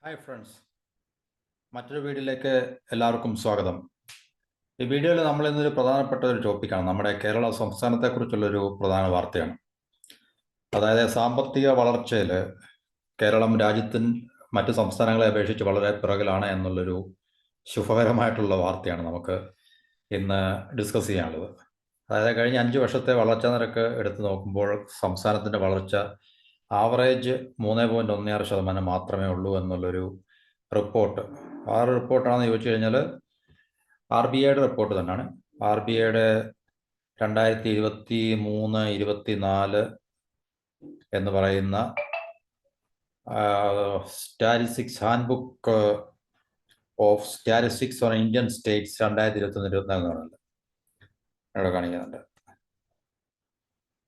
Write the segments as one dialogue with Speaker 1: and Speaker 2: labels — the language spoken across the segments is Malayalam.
Speaker 1: ഹായ് ഫ്രണ്ട്സ്, മറ്റൊരു വീഡിയോയിലേക്ക് എല്ലാവർക്കും സ്വാഗതം. ഈ വീഡിയോയിൽ നമ്മൾ ഇന്നൊരു പ്രധാനപ്പെട്ട ഒരു ടോപ്പിക്കാണ്. നമ്മുടെ കേരള സംസ്ഥാനത്തെക്കുറിച്ചുള്ളൊരു പ്രധാന വാർത്തയാണ്. അതായത് സാമ്പത്തിക വളർച്ചയിൽ കേരളം രാജ്യത്തിന് മറ്റ് സംസ്ഥാനങ്ങളെ അപേക്ഷിച്ച് വളരെ പിറകിലാണ് എന്നുള്ളൊരു ശുഭകരമായിട്ടുള്ള വാർത്തയാണ് നമുക്ക് ഇന്ന് ഡിസ്കസ് ചെയ്യാനുള്ളത്. അതായത് കഴിഞ്ഞ 5 വർഷത്തെ വളർച്ചാ നിരക്ക് എടുത്തു നോക്കുമ്പോൾ സംസ്ഥാനത്തിൻ്റെ വളർച്ച ആവറേജ് 3.16% മാത്രമേ ഉള്ളൂ എന്നുള്ളൊരു റിപ്പോർട്ട്. ആ റിപ്പോർട്ടാണെന്ന് ചോദിച്ചു കഴിഞ്ഞാൽ RBIയുടെ റിപ്പോർട്ട് തന്നെയാണ്. RBIയുടെ 2023-24 എന്ന് പറയുന്ന statistics handbook of statistics for Indian States 2021-24 ഇവിടെ കാണിക്കുന്നുണ്ട്.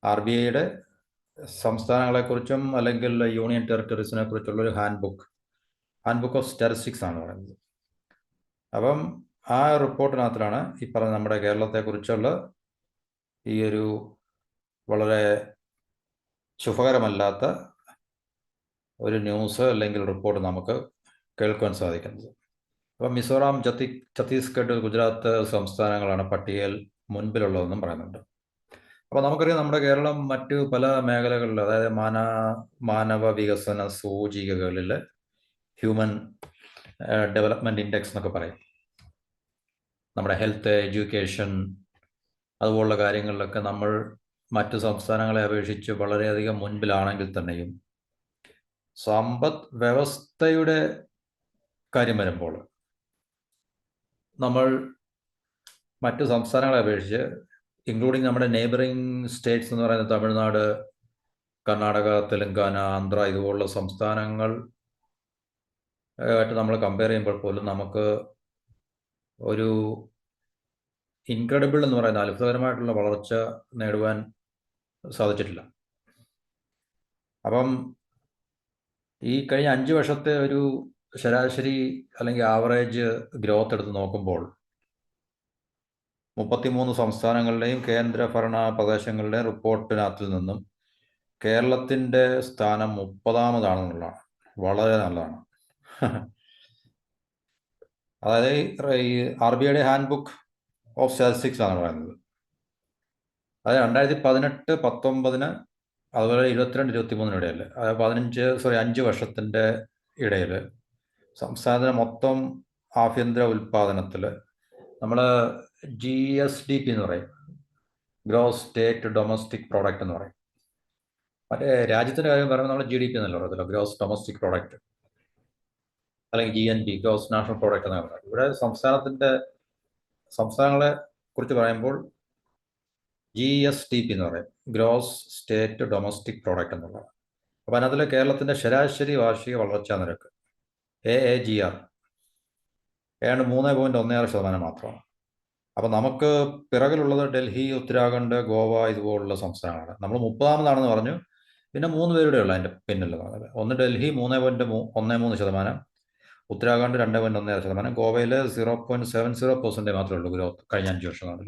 Speaker 1: RBIയുടെ സംസ്ഥാനങ്ങളെക്കുറിച്ചും അല്ലെങ്കിൽ യൂണിയൻ ടെറിട്ടറീസിനെ കുറിച്ചുള്ളൊരു ഹാൻഡ്ബുക്ക് ഓഫ് സ്റ്റാറ്റിസ്റ്റിക്സ് ആണ് പറയുന്നത്. അപ്പം ആ റിപ്പോർട്ടിനകത്തിലാണ് ഈ പറഞ്ഞ നമ്മുടെ കേരളത്തെക്കുറിച്ചുള്ള ഈ ഒരു വളരെ ശുഭകരമല്ലാത്ത ഒരു ന്യൂസ് അല്ലെങ്കിൽ റിപ്പോർട്ട് നമുക്ക് കേൾക്കുവാൻ സാധിക്കുന്നത്. അപ്പം മിസോറാം, ഛത്തീസ്ഗഡ്, ഗുജറാത്ത് സംസ്ഥാനങ്ങളാണ് പട്ടികയിൽ മുൻപിലുള്ളതെന്നും പറയുന്നുണ്ട്. അപ്പോൾ നമുക്കറിയാം നമ്മുടെ കേരളം മറ്റു പല മേഖലകളിൽ, അതായത് മാനവ വികസന സൂചികകളിൽ ഹ്യൂമൻ ഡെവലപ്മെൻറ്റ് ഇൻഡെക്സ് എന്നൊക്കെ പറയും. നമ്മുടെ ഹെൽത്ത്, എഡ്യൂക്കേഷൻ അതുപോലുള്ള കാര്യങ്ങളിലൊക്കെ നമ്മൾ മറ്റു സംസ്ഥാനങ്ങളെ അപേക്ഷിച്ച് വളരെയധികം മുൻപിലാണെങ്കിൽ തന്നെയും സമ്പദ് വ്യവസ്ഥയുടെ കാര്യം വരുമ്പോൾ നമ്മൾ മറ്റു സംസ്ഥാനങ്ങളെ അപേക്ഷിച്ച്, ഇൻക്ലൂഡിങ് നമ്മുടെ നെയ്ബറിങ് സ്റ്റേറ്റ്സ് എന്ന് പറയുന്നത് തമിഴ്നാട്, കർണാടക, തെലങ്കാന, ആന്ധ്ര ഇതുപോലുള്ള സംസ്ഥാനങ്ങൾ ആയിട്ട് നമ്മൾ കമ്പയർ ചെയ്യുമ്പോൾ പോലും നമുക്ക് ഒരു ഇൻക്രെഡിബിൾ എന്ന് പറയുന്ന അത്ഭുതകരമായിട്ടുള്ള വളർച്ച നേടുവാൻ സാധിച്ചിട്ടില്ല. അപ്പം ഈ കഴിഞ്ഞ 5 വർഷത്തെ ഒരു ശരാശരി അല്ലെങ്കിൽ ആവറേജ് ഗ്രോത്ത് എടുത്ത് നോക്കുമ്പോൾ 33 സംസ്ഥാനങ്ങളുടെയും കേന്ദ്രഭരണ പ്രദേശങ്ങളുടെയും റിപ്പോർട്ടിനകത്തിൽ നിന്നും കേരളത്തിൻ്റെ സ്ഥാനം 30-ാമതാണെന്നുള്ളതാണ്. വളരെ നല്ലതാണ്. അതായത് ഈ RBIയുടെ ഹാൻഡ്ബുക്ക് ഓഫ് സ്റ്റാറ്റിസ്റ്റിക്സ് ആണ് പറയുന്നത്. അതായത് 2018-19 അതുപോലെ 22-23 ഇടയിൽ, അതായത് 5 വർഷത്തിൻ്റെ ഇടയിൽ സംസ്ഥാനത്തിൻ്റെ മൊത്തം ആഭ്യന്തര ഉൽപ്പാദനത്തിൽ നമ്മൾ GSDP എന്ന് പറയും, ഗ്രോസ് സ്റ്റേറ്റ് ഡൊമസ്റ്റിക് പ്രോഡക്റ്റ് എന്ന് പറയും. മറ്റേ രാജ്യത്തിൻ്റെ കാര്യം പറയുമ്പോൾ നമ്മൾ GDP എന്നല്ല പറയത്തില്ല, ഗ്രോസ് ഡൊമസ്റ്റിക് പ്രോഡക്റ്റ് അല്ലെങ്കിൽ GNP, ഗ്രോസ് നാഷണൽ പ്രോഡക്റ്റ് എന്നാണ് പറയുന്നത്. ഇവിടെ സംസ്ഥാനങ്ങളെ കുറിച്ച് പറയുമ്പോൾ GSTP എന്ന് പറയും, ഗ്രോസ് സ്റ്റേറ്റ് ഡൊമസ്റ്റിക് പ്രോഡക്റ്റ് എന്നുള്ളത്. അപ്പം അതിനകത്തിൽ കേരളത്തിൻ്റെ ശരാശരി വാർഷിക വളർച്ചാ നിരക്ക് AAGR ഏതാണ്ട് 3.16% മാത്രമാണ്. അപ്പം നമുക്ക് പിറകിലുള്ളത് ഡൽഹി, ഉത്തരാഖണ്ഡ്, ഗോവ ഇതുപോലുള്ള സംസ്ഥാനങ്ങളാണ്. നമ്മൾ 30-ാമതാണെന്ന് പറഞ്ഞു. പിന്നെ 3 പേരുടെ ഉള്ളു അതിൻ്റെ പിന്നിലുള്ളത്. ഒന്ന് ഡൽഹി 3.13%, ഉത്തരാഖണ്ഡ് 2.16%, ഗോവയിൽ 0.70% മാത്രമേ ഉള്ളൂ ഗ്രോത്ത് കഴിഞ്ഞ 5 വർഷങ്ങളിൽ.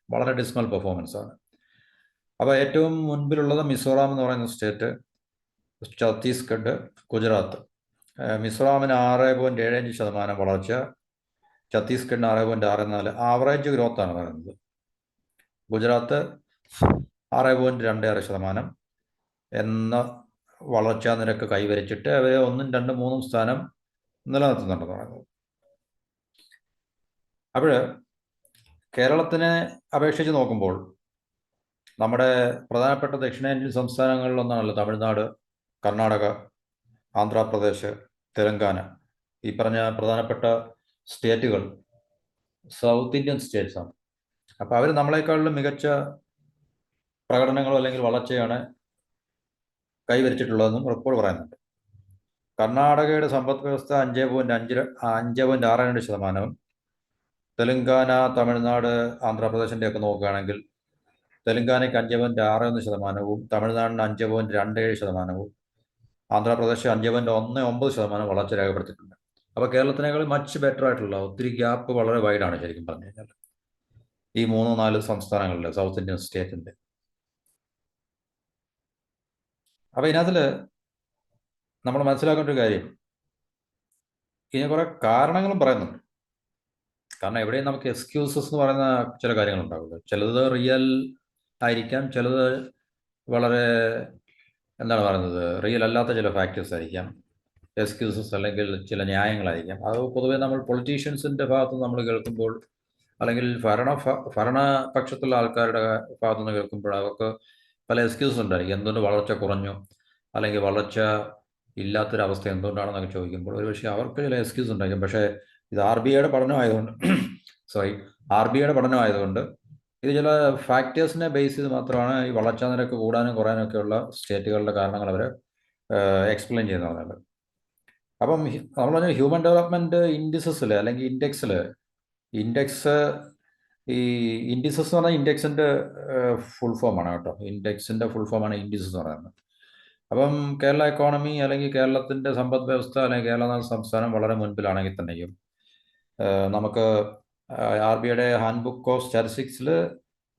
Speaker 1: വളരെ ഡിസ്മൽ പെർഫോമൻസ് ആണ്. അപ്പോൾ ഏറ്റവും മുൻപിലുള്ളത് മിസോറാം എന്ന് പറയുന്ന സ്റ്റേറ്റ്, ഛത്തീസ്ഗഡ്, ഗുജറാത്ത്. മിസോറാമിന് 6.75% വളർച്ച, ഛത്തീസ്ഗഡിന് 6.64%, ആവറേജ് ഗ്രോത്താണ് പറയുന്നത്. ഗുജറാത്ത് 6.26% എന്ന വളർച്ചാ നിരക്ക് കൈവരിച്ചിട്ട് അവർ 1, 2, 3 സ്ഥാനം നിലനിർത്തുന്നുണ്ടെന്ന് പറയുന്നത്. അപ്പോൾ കേരളത്തിനെ അപേക്ഷിച്ച് നോക്കുമ്പോൾ നമ്മുടെ പ്രധാനപ്പെട്ട ദക്ഷിണേന്ത്യൻ സംസ്ഥാനങ്ങളിലൊന്നാണല്ലോ തമിഴ്നാട്, കർണാടക, ആന്ധ്രാപ്രദേശ്, തെലങ്കാന. ഈ പറഞ്ഞ പ്രധാനപ്പെട്ട സ്റ്റേറ്റുകൾ സൗത്ത് ഇന്ത്യൻ സ്റ്റേറ്റ്സാണ്. അപ്പോൾ അവർ നമ്മളെക്കാളും മികച്ച പ്രകടനങ്ങളോ അല്ലെങ്കിൽ വളർച്ചയാണ് കൈവരിച്ചിട്ടുള്ളതെന്നും റിപ്പോർട്ട് പറയുന്നുണ്ട്. കർണാടകയുടെ സമ്പദ് വ്യവസ്ഥ 5.62%, തെലങ്കാന, തമിഴ്നാട്, ആന്ധ്രാപ്രദേശിൻ്റെ ഒക്കെ നോക്കുകയാണെങ്കിൽ തെലങ്കാനയ്ക്ക് 5.61%, തമിഴ്നാടിന് 5.27%, ആന്ധ്രാപ്രദേശ് 5.19% വളർച്ച രേഖപ്പെടുത്തിയിട്ടുണ്ട്. അപ്പോൾ കേരളത്തിനേക്കാൾ മച്ച് ബെറ്റർ ആയിട്ടുള്ള ഒത്തിരി ഗ്യാപ്പ് വളരെ വൈഡാണ് ശരിക്കും പറഞ്ഞു കഴിഞ്ഞാൽ ഈ 3-4 സംസ്ഥാനങ്ങളിലെ സൗത്ത് ഇന്ത്യൻ സ്റ്റേറ്റിൻ്റെ. അപ്പോൾ ഇതിനകത്തിൽ നമ്മൾ മനസ്സിലാക്കേണ്ട ഒരു കാര്യം, ഇതിന് കുറെ കാരണങ്ങളും പറയുന്നുണ്ട്. കാരണം എവിടെയും നമുക്ക് എക്സ്ക്യൂസസ് എന്ന് പറയുന്ന ചില കാര്യങ്ങളുണ്ടാവില്ല. ചിലത് റിയൽ ആയിരിക്കാം, ചിലത് വളരെ എന്താണ് പറയുന്നത്, റിയൽ അല്ലാത്ത ചില ഫാക്ടേഴ്സ് ആയിരിക്കാം, എക്സ്ക്യൂസസ് അല്ലെങ്കിൽ ചില ന്യായങ്ങളായിരിക്കാം. അത് പൊതുവേ നമ്മൾ പൊളിറ്റീഷ്യൻസിൻ്റെ ഭാഗത്ത് നമ്മൾ കേൾക്കുമ്പോൾ, അല്ലെങ്കിൽ ഭരണപക്ഷത്തുള്ള ആൾക്കാരുടെ ഭാഗത്തു നിന്ന് കേൾക്കുമ്പോൾ അവർക്ക് പല എക്സ്ക്യൂസസ് ഉണ്ടായിരിക്കും. എന്തുകൊണ്ട് വളർച്ച കുറഞ്ഞു, അല്ലെങ്കിൽ വളർച്ച ഇല്ലാത്തൊരവസ്ഥ എന്തുകൊണ്ടാണെന്നൊക്കെ ചോദിക്കുമ്പോൾ ഒരുപക്ഷെ അവർക്ക് ചില എക്സ്ക്യൂസ് ഉണ്ടായിരിക്കും. പക്ഷേ ഇത് RBIയുടെ പഠനമായതുകൊണ്ട് RBIയുടെ പഠനമായതുകൊണ്ട് ഇത് ചില ഫാക്ടേഴ്സിനെ ബേസ് ചെയ്ത് മാത്രമാണ് ഈ വളർച്ചാ നിരക്ക് കൂടാനും കുറയാനും ഒക്കെയുള്ള സ്റ്റേറ്റുകളുടെ കാരണങ്ങൾ അവർ എക്സ്പ്ലെയിൻ ചെയ്യുന്ന പറഞ്ഞത്. അപ്പം നമ്മൾ പറഞ്ഞ ഹ്യൂമൻ ഡെവലപ്മെൻറ്റ് ഇൻഡിസസിൽ അല്ലെങ്കിൽ ഇൻഡെക്സ് ഈ ഇൻഡിസസ് എന്ന് പറഞ്ഞാൽ ഇൻഡെക്സിൻ്റെ ഫുൾ ഫോമാണ് കേട്ടോ. ഇൻഡെക്സിൻ്റെ ഫുൾ ഫോമാണ് ഇൻഡിസസ് എന്ന് പറയുന്നത്. അപ്പം കേരള എക്കോണമി അല്ലെങ്കിൽ കേരളത്തിൻ്റെ സമ്പദ് വ്യവസ്ഥ അല്ലെങ്കിൽ കേരള എന്ന സംസ്ഥാനം വളരെ മുൻപിലാണെങ്കിൽ തന്നെയും നമുക്ക് RBIയുടെ ഹാൻഡ് ബുക്ക് ഓഫ് സ്റ്റാറ്റിസ്റ്റിക്സിൽ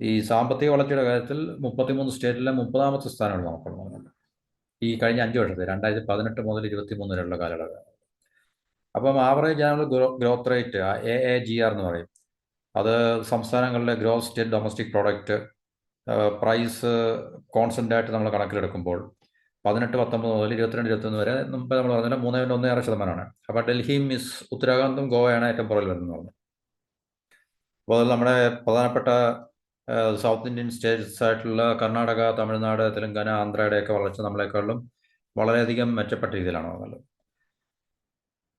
Speaker 1: ഈ സാമ്പത്തിക വളർച്ചയുടെ കാര്യത്തിൽ 33 സ്റ്റേറ്റിലെ 30ാമത്തെ സ്ഥാനമാണ് നമുക്കുള്ളത് ഈ കഴിഞ്ഞ 5 വർഷത്തെ 2018 മുതൽ 23 വരെയുള്ള കാലയളവ്. അപ്പം average annual growth rate AAGR എന്ന് പറയും. അത് സംസ്ഥാനങ്ങളിലെ gross state domestic product price constant ആയിട്ട് നമ്മൾ കണക്കിലെടുക്കുമ്പോൾ 18-19 മുതൽ 22-21 വരെ മുമ്പ് നമ്മൾ പറഞ്ഞാൽ 3.16%. അപ്പോൾ ഡൽഹിയും ഉത്തരാഖണ്ഡും ഗോവയാണ് ഏറ്റവും പുറകിൽ വരുന്നത് പറഞ്ഞു. അപ്പോൾ അതിൽ നമ്മുടെ പ്രധാനപ്പെട്ട സൗത്ത് ഇന്ത്യൻ സ്റ്റേറ്റ്സ് ആയിട്ടുള്ള കർണാടക, തമിഴ്നാട്, തെലങ്കാന, ആന്ധ്രയുടെയൊക്കെ വളർച്ച നമ്മളെക്കാളും വളരെയധികം മെച്ചപ്പെട്ട രീതിയിലാണ് വന്നത്.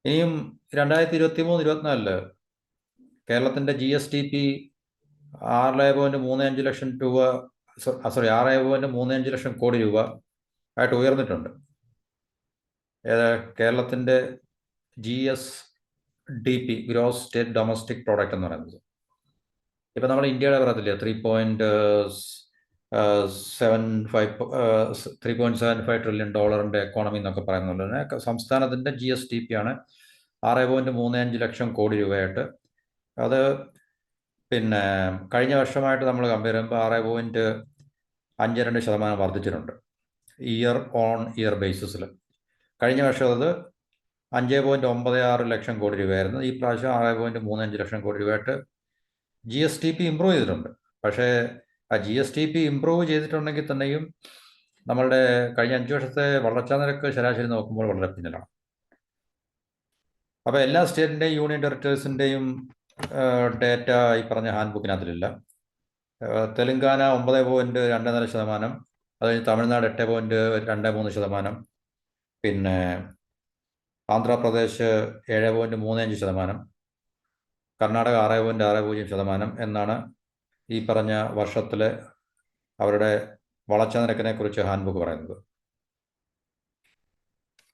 Speaker 1: ഇനിയും 2023-24 കേരളത്തിൻ്റെ GSDP 6.35 ലക്ഷം രൂപ 6.35 ലക്ഷം കോടി രൂപ ആയിട്ട് ഉയർന്നിട്ടുണ്ട്. കേരളത്തിൻ്റെ GSDP gross state domestic product എന്ന് പറയുന്നത് ഇപ്പം നമ്മൾ ഇന്ത്യയുടെ പറയത്തില്ലേ 3.75 ട്രില്യൺ ഡോളറിൻ്റെ എക്കോണമി എന്നൊക്കെ പറയുന്നത് തന്നെ സംസ്ഥാനത്തിൻ്റെ GSDP ആണ് 6.35 ലക്ഷം കോടി രൂപയായിട്ട്. അത് പിന്നെ കഴിഞ്ഞ വർഷമായിട്ട് നമ്മൾ കമ്പയർ ചെയ്യുമ്പോൾ 6.52% വർദ്ധിച്ചിട്ടുണ്ട് ഇയർ ഓൺ ഇയർ ബേസിസിൽ. കഴിഞ്ഞ വർഷം അത് 5.96 ലക്ഷം കോടി രൂപയായിരുന്നു. ഈ പ്രാവശ്യം 6.35 ലക്ഷം കോടി രൂപയായിട്ട് GSDP ഇമ്പ്രൂവ് ചെയ്തിട്ടുണ്ട്. പക്ഷേ ആ GSDP ഇമ്പ്രൂവ് ചെയ്തിട്ടുണ്ടെങ്കിൽ തന്നെയും നമ്മളുടെ കഴിഞ്ഞ 5 വർഷത്തെ വളർച്ചാ നിരക്ക് ശരാശരി നോക്കുമ്പോൾ വളരെ പിന്നിലാണ്. അപ്പോൾ എല്ലാ സ്റ്റേറ്റിൻ്റെയും യൂണിയൻ ടെറിട്ടറീസിൻ്റെയും ഡേറ്റ ഈ പറഞ്ഞ ഹാൻഡ് ബുക്കിനകത്തിലില്ല. തെലങ്കാന 9.24%, അത് കഴിഞ്ഞ് തമിഴ്നാട് 8.23%, പിന്നെ ആന്ധ്രാപ്രദേശ് 7.35%, കർണാടക 6.60% എന്നാണ് ഈ പറഞ്ഞ വർഷത്തിലെ അവരുടെ വളർച്ചാ നിരക്കിനെ കുറിച്ച് ഹാൻഡ് ബുക്ക് പറയുന്നത്.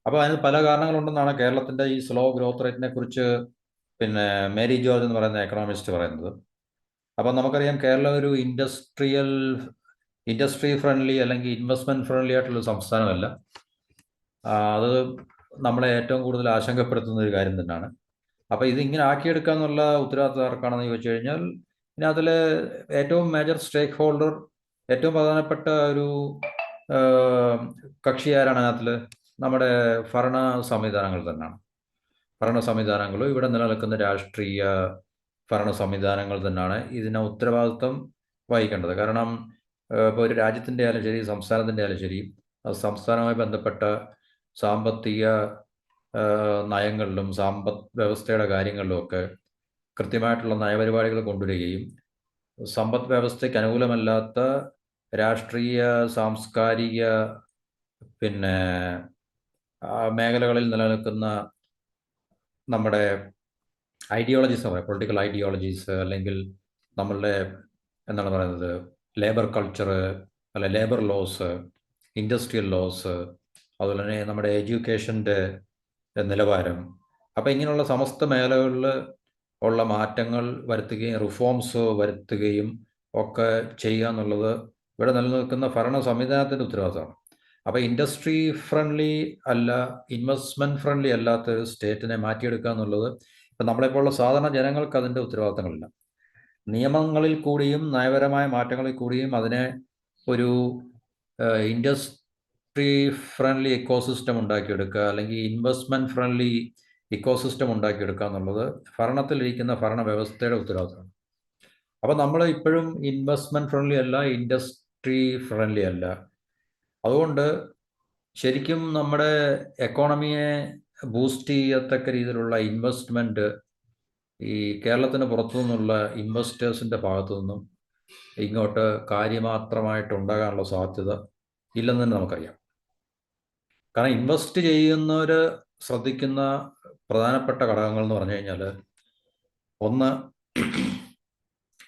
Speaker 1: അപ്പോൾ അതിന് പല കാരണങ്ങളുണ്ടെന്നാണ് കേരളത്തിൻ്റെ ഈ സ്ലോ ഗ്രോത്ത് റേറ്റിനെ കുറിച്ച് പിന്നെ മേരി ജോർജ് എന്ന് പറയുന്ന എക്കണോമിസ്റ്റ് പറയുന്നത്. അപ്പം നമുക്കറിയാം കേരളം ഒരു ഇൻഡസ്ട്രി ഫ്രണ്ട്ലി അല്ലെങ്കിൽ ഇൻവെസ്റ്റ്മെൻറ്റ് ഫ്രണ്ട്ലി ആയിട്ടുള്ള സംസ്ഥാനമല്ല. അത് നമ്മളെ ഏറ്റവും കൂടുതൽ ആശങ്കപ്പെടുത്തുന്ന ഒരു കാര്യം തന്നെയാണ്. അപ്പോൾ ഇതിങ്ങനെ ആക്കിയെടുക്കുക എന്നുള്ള ഉത്തരവാദിത്വം ആർക്കാണെന്ന് ചോദിച്ചു കഴിഞ്ഞാൽ ഇതിനകത്തിൽ ഏറ്റവും മേജർ സ്റ്റേക്ക് ഹോൾഡർ, ഏറ്റവും പ്രധാനപ്പെട്ട ഒരു കക്ഷി ആരാണ് അതിനകത്തിൽ? നമ്മുടെ ഭരണ സംവിധാനങ്ങൾ തന്നെയാണ്. ഭരണ സംവിധാനങ്ങളും ഇവിടെ നിലനിൽക്കുന്ന രാഷ്ട്രീയ ഭരണ സംവിധാനങ്ങൾ തന്നെയാണ് ഇതിന് ഉത്തരവാദിത്വം വഹിക്കേണ്ടത്. കാരണം ഇപ്പോൾ ഒരു രാജ്യത്തിൻ്റെ ആയാലും ശരി, സംസ്ഥാനത്തിൻ്റെ ആയാലും ശരി, സംസ്ഥാനവുമായി ബന്ധപ്പെട്ട സാമ്പത്തിക നയങ്ങളിലും സമ്പദ് വ്യവസ്ഥയുടെ കാര്യങ്ങളിലുമൊക്കെ കൃത്യമായിട്ടുള്ള നയപരിപാടികൾ കൊണ്ടുവരികയും സമ്പദ് വ്യവസ്ഥയ്ക്ക് അനുകൂലമല്ലാത്ത രാഷ്ട്രീയ, സാംസ്കാരിക പിന്നെ മേഖലകളിൽ നിലനിൽക്കുന്ന നമ്മുടെ ഐഡിയോളജീസ് എന്ന് പറയാം, പൊളിറ്റിക്കൽ ഐഡിയോളജീസ്, അല്ലെങ്കിൽ നമ്മളുടെ എന്താണ് പറയുന്നത് ലേബർ കൾച്ചർ, അല്ലെ ലേബർ ലോസ്, ഇൻഡസ്ട്രിയൽ ലോസ്, അതുപോലെ തന്നെ നമ്മുടെ എഡ്യൂക്കേഷൻ്റെ നിലവാരം. അപ്പോൾ ഇങ്ങനെയുള്ള സമസ്ത മേഖലകളിൽ ഉള്ള മാറ്റങ്ങൾ വരുത്തുകയും റിഫോംസ് വരുത്തുകയും ഒക്കെ ചെയ്യുക എന്നുള്ളത് ഇവിടെ നിലനിൽക്കുന്ന ഭരണ സംവിധാനത്തിൻ്റെ ഉത്തരവാദിത്തമാണ്. അപ്പോൾ ഇൻഡസ്ട്രി ഫ്രണ്ട്ലി അല്ല, ഇൻവെസ്റ്റ്മെൻറ്റ് ഫ്രണ്ട്ലി അല്ലാത്ത ഒരു സ്റ്റേറ്റിനെ മാറ്റിയെടുക്കുക എന്നുള്ളത് ഇപ്പം നമ്മളെപ്പോലുള്ള സാധാരണ ജനങ്ങൾക്ക് അതിൻ്റെ ഉത്തരവാദിത്തങ്ങളില്ല. നിയമങ്ങളിൽ കൂടിയും നയപരമായ മാറ്റങ്ങളിൽ കൂടിയും അതിനെ ഒരു ഇൻഡസ്ട്രി ഫ്രണ്ട്ലി എക്കോസിസ്റ്റം ഉണ്ടാക്കിയെടുക്കുക, അല്ലെങ്കിൽ ഇൻവെസ്റ്റ്മെൻറ്റ് ഫ്രണ്ട്ലി ഇക്കോസിസ്റ്റം ഉണ്ടാക്കിയെടുക്കുക എന്നുള്ളത് ഭരണത്തിലിരിക്കുന്ന ഭരണവ്യവസ്ഥയുടെ ഉത്തരവാദിത്തമാണ്. അപ്പോൾ നമ്മൾ ഇപ്പോഴും ഇൻവെസ്റ്റ്മെൻറ്റ് ഫ്രണ്ട്ലി അല്ല, ഇൻഡസ്ട്രി ഫ്രണ്ട്ലി അല്ല. അതുകൊണ്ട് ശരിക്കും നമ്മുടെ എക്കോണമിയെ ബൂസ്റ്റ് ചെയ്യത്തക്ക രീതിയിലുള്ള ഇൻവെസ്റ്റ്മെൻറ്റ് ഈ കേരളത്തിന് പുറത്തു നിന്നുള്ള ഇൻവെസ്റ്റേഴ്സിൻ്റെ ഭാഗത്തു നിന്നും ഇങ്ങോട്ട് കാര്യമാത്രമായിട്ട് ഉണ്ടാകാനുള്ള സാധ്യത ഇല്ലെന്ന് തന്നെ നമുക്കറിയാം. കാരണം ഇൻവെസ്റ്റ് ചെയ്യുന്നവർ ശ്രദ്ധിക്കുന്ന പ്രധാനപ്പെട്ട ഘടകങ്ങൾ എന്ന് പറഞ്ഞു കഴിഞ്ഞാൽ, ഒന്ന്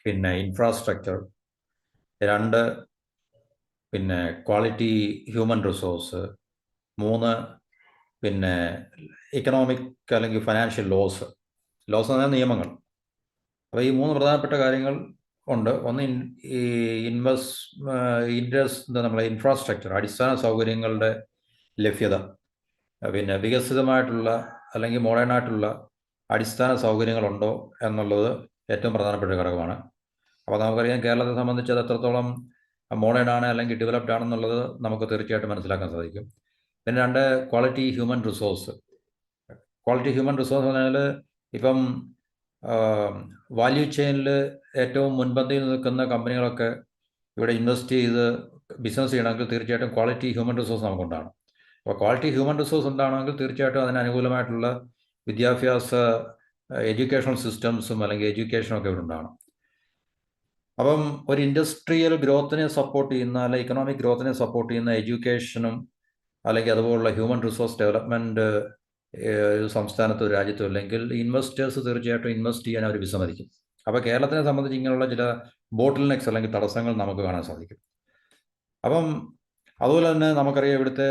Speaker 1: പിന്നെ ഇൻഫ്രാസ്ട്രക്ചർ, രണ്ട് പിന്നെ ക്വാളിറ്റി ഹ്യൂമൻ റിസോഴ്സ്, മൂന്ന് പിന്നെ ഇക്കണോമിക് അല്ലെങ്കിൽ ഫൈനാൻഷ്യൽ ലോസ് എന്ന് പറഞ്ഞാൽ നിയമങ്ങൾ. അപ്പോൾ ഈ മൂന്ന് പ്രധാനപ്പെട്ട കാര്യങ്ങൾ ഉണ്ട്. ഒന്ന് ഈ നമ്മളെ ഇൻഫ്രാസ്ട്രക്ചർ, അടിസ്ഥാന സൗകര്യങ്ങളുടെ ലഭ്യത, പിന്നെ വികസിതമായിട്ടുള്ള അല്ലെങ്കിൽ മോഡേണായിട്ടുള്ള അടിസ്ഥാന സൗകര്യങ്ങളുണ്ടോ എന്നുള്ളത് ഏറ്റവും പ്രധാനപ്പെട്ട ഘടകമാണ്. അപ്പോൾ നമുക്കറിയാം കേരളത്തെ സംബന്ധിച്ച് അത് എത്രത്തോളം മോഡേൺ ആണ് അല്ലെങ്കിൽ ഡെവലപ്ഡ് ആണെന്നുള്ളത് നമുക്ക് തീർച്ചയായിട്ടും മനസ്സിലാക്കാൻ സാധിക്കും. പിന്നെ രണ്ട്, quality human resource. Quality human resource എന്ന് പറഞ്ഞാൽ ഇപ്പം വാല്യൂ ചെയിനിൽ ഏറ്റവും മുൻപന്തിയിൽ നിൽക്കുന്ന കമ്പനികളൊക്കെ ഇവിടെ ഇൻവെസ്റ്റ് ചെയ്ത് ബിസിനസ് ചെയ്യണമെങ്കിൽ തീർച്ചയായിട്ടും ക്വാളിറ്റി ഹ്യൂമൻ റിസോഴ്സ് നമുക്കുണ്ടാണ്. അപ്പോൾ ക്വാളിറ്റി ഹ്യൂമൻ റിസോഴ്സ് ഉണ്ടാകണമെങ്കിൽ തീർച്ചയായിട്ടും അതിന് അനുകൂലമായിട്ടുള്ള വിദ്യാഭ്യാസ എഡ്യൂക്കേഷണൽ സിസ്റ്റംസും അല്ലെങ്കിൽ എഡ്യൂക്കേഷനും ഒക്കെ ഇവിടെ ഉണ്ടാകണം. അപ്പം ഒരു ഇൻഡസ്ട്രിയൽ ഗ്രോത്തിനെ സപ്പോർട്ട് ചെയ്യുന്ന അല്ലെങ്കിൽ ഇക്കണോമിക് ഗ്രോത്തിനെ സപ്പോർട്ട് ചെയ്യുന്ന എഡ്യൂക്കേഷനും അല്ലെങ്കിൽ അതുപോലുള്ള ഹ്യൂമൻ റിസോഴ്സ് ഡെവലപ്മെൻറ്റ് സംസ്ഥാനത്തോ രാജ്യത്തോ അല്ലെങ്കിൽ ഇൻവെസ്റ്റേഴ്സ് തീർച്ചയായിട്ടും ഇൻവെസ്റ്റ് ചെയ്യാൻ അവർ വിസമ്മതിക്കും. അപ്പോൾ കേരളത്തിനെ സംബന്ധിച്ച് ഇങ്ങനെയുള്ള ചില ബോട്ടിൽ നെക്സ് അല്ലെങ്കിൽ തടസ്സങ്ങൾ നമുക്ക് കാണാൻ സാധിക്കും. അപ്പം അതുപോലെ തന്നെ നമുക്കറിയാം ഇവിടുത്തെ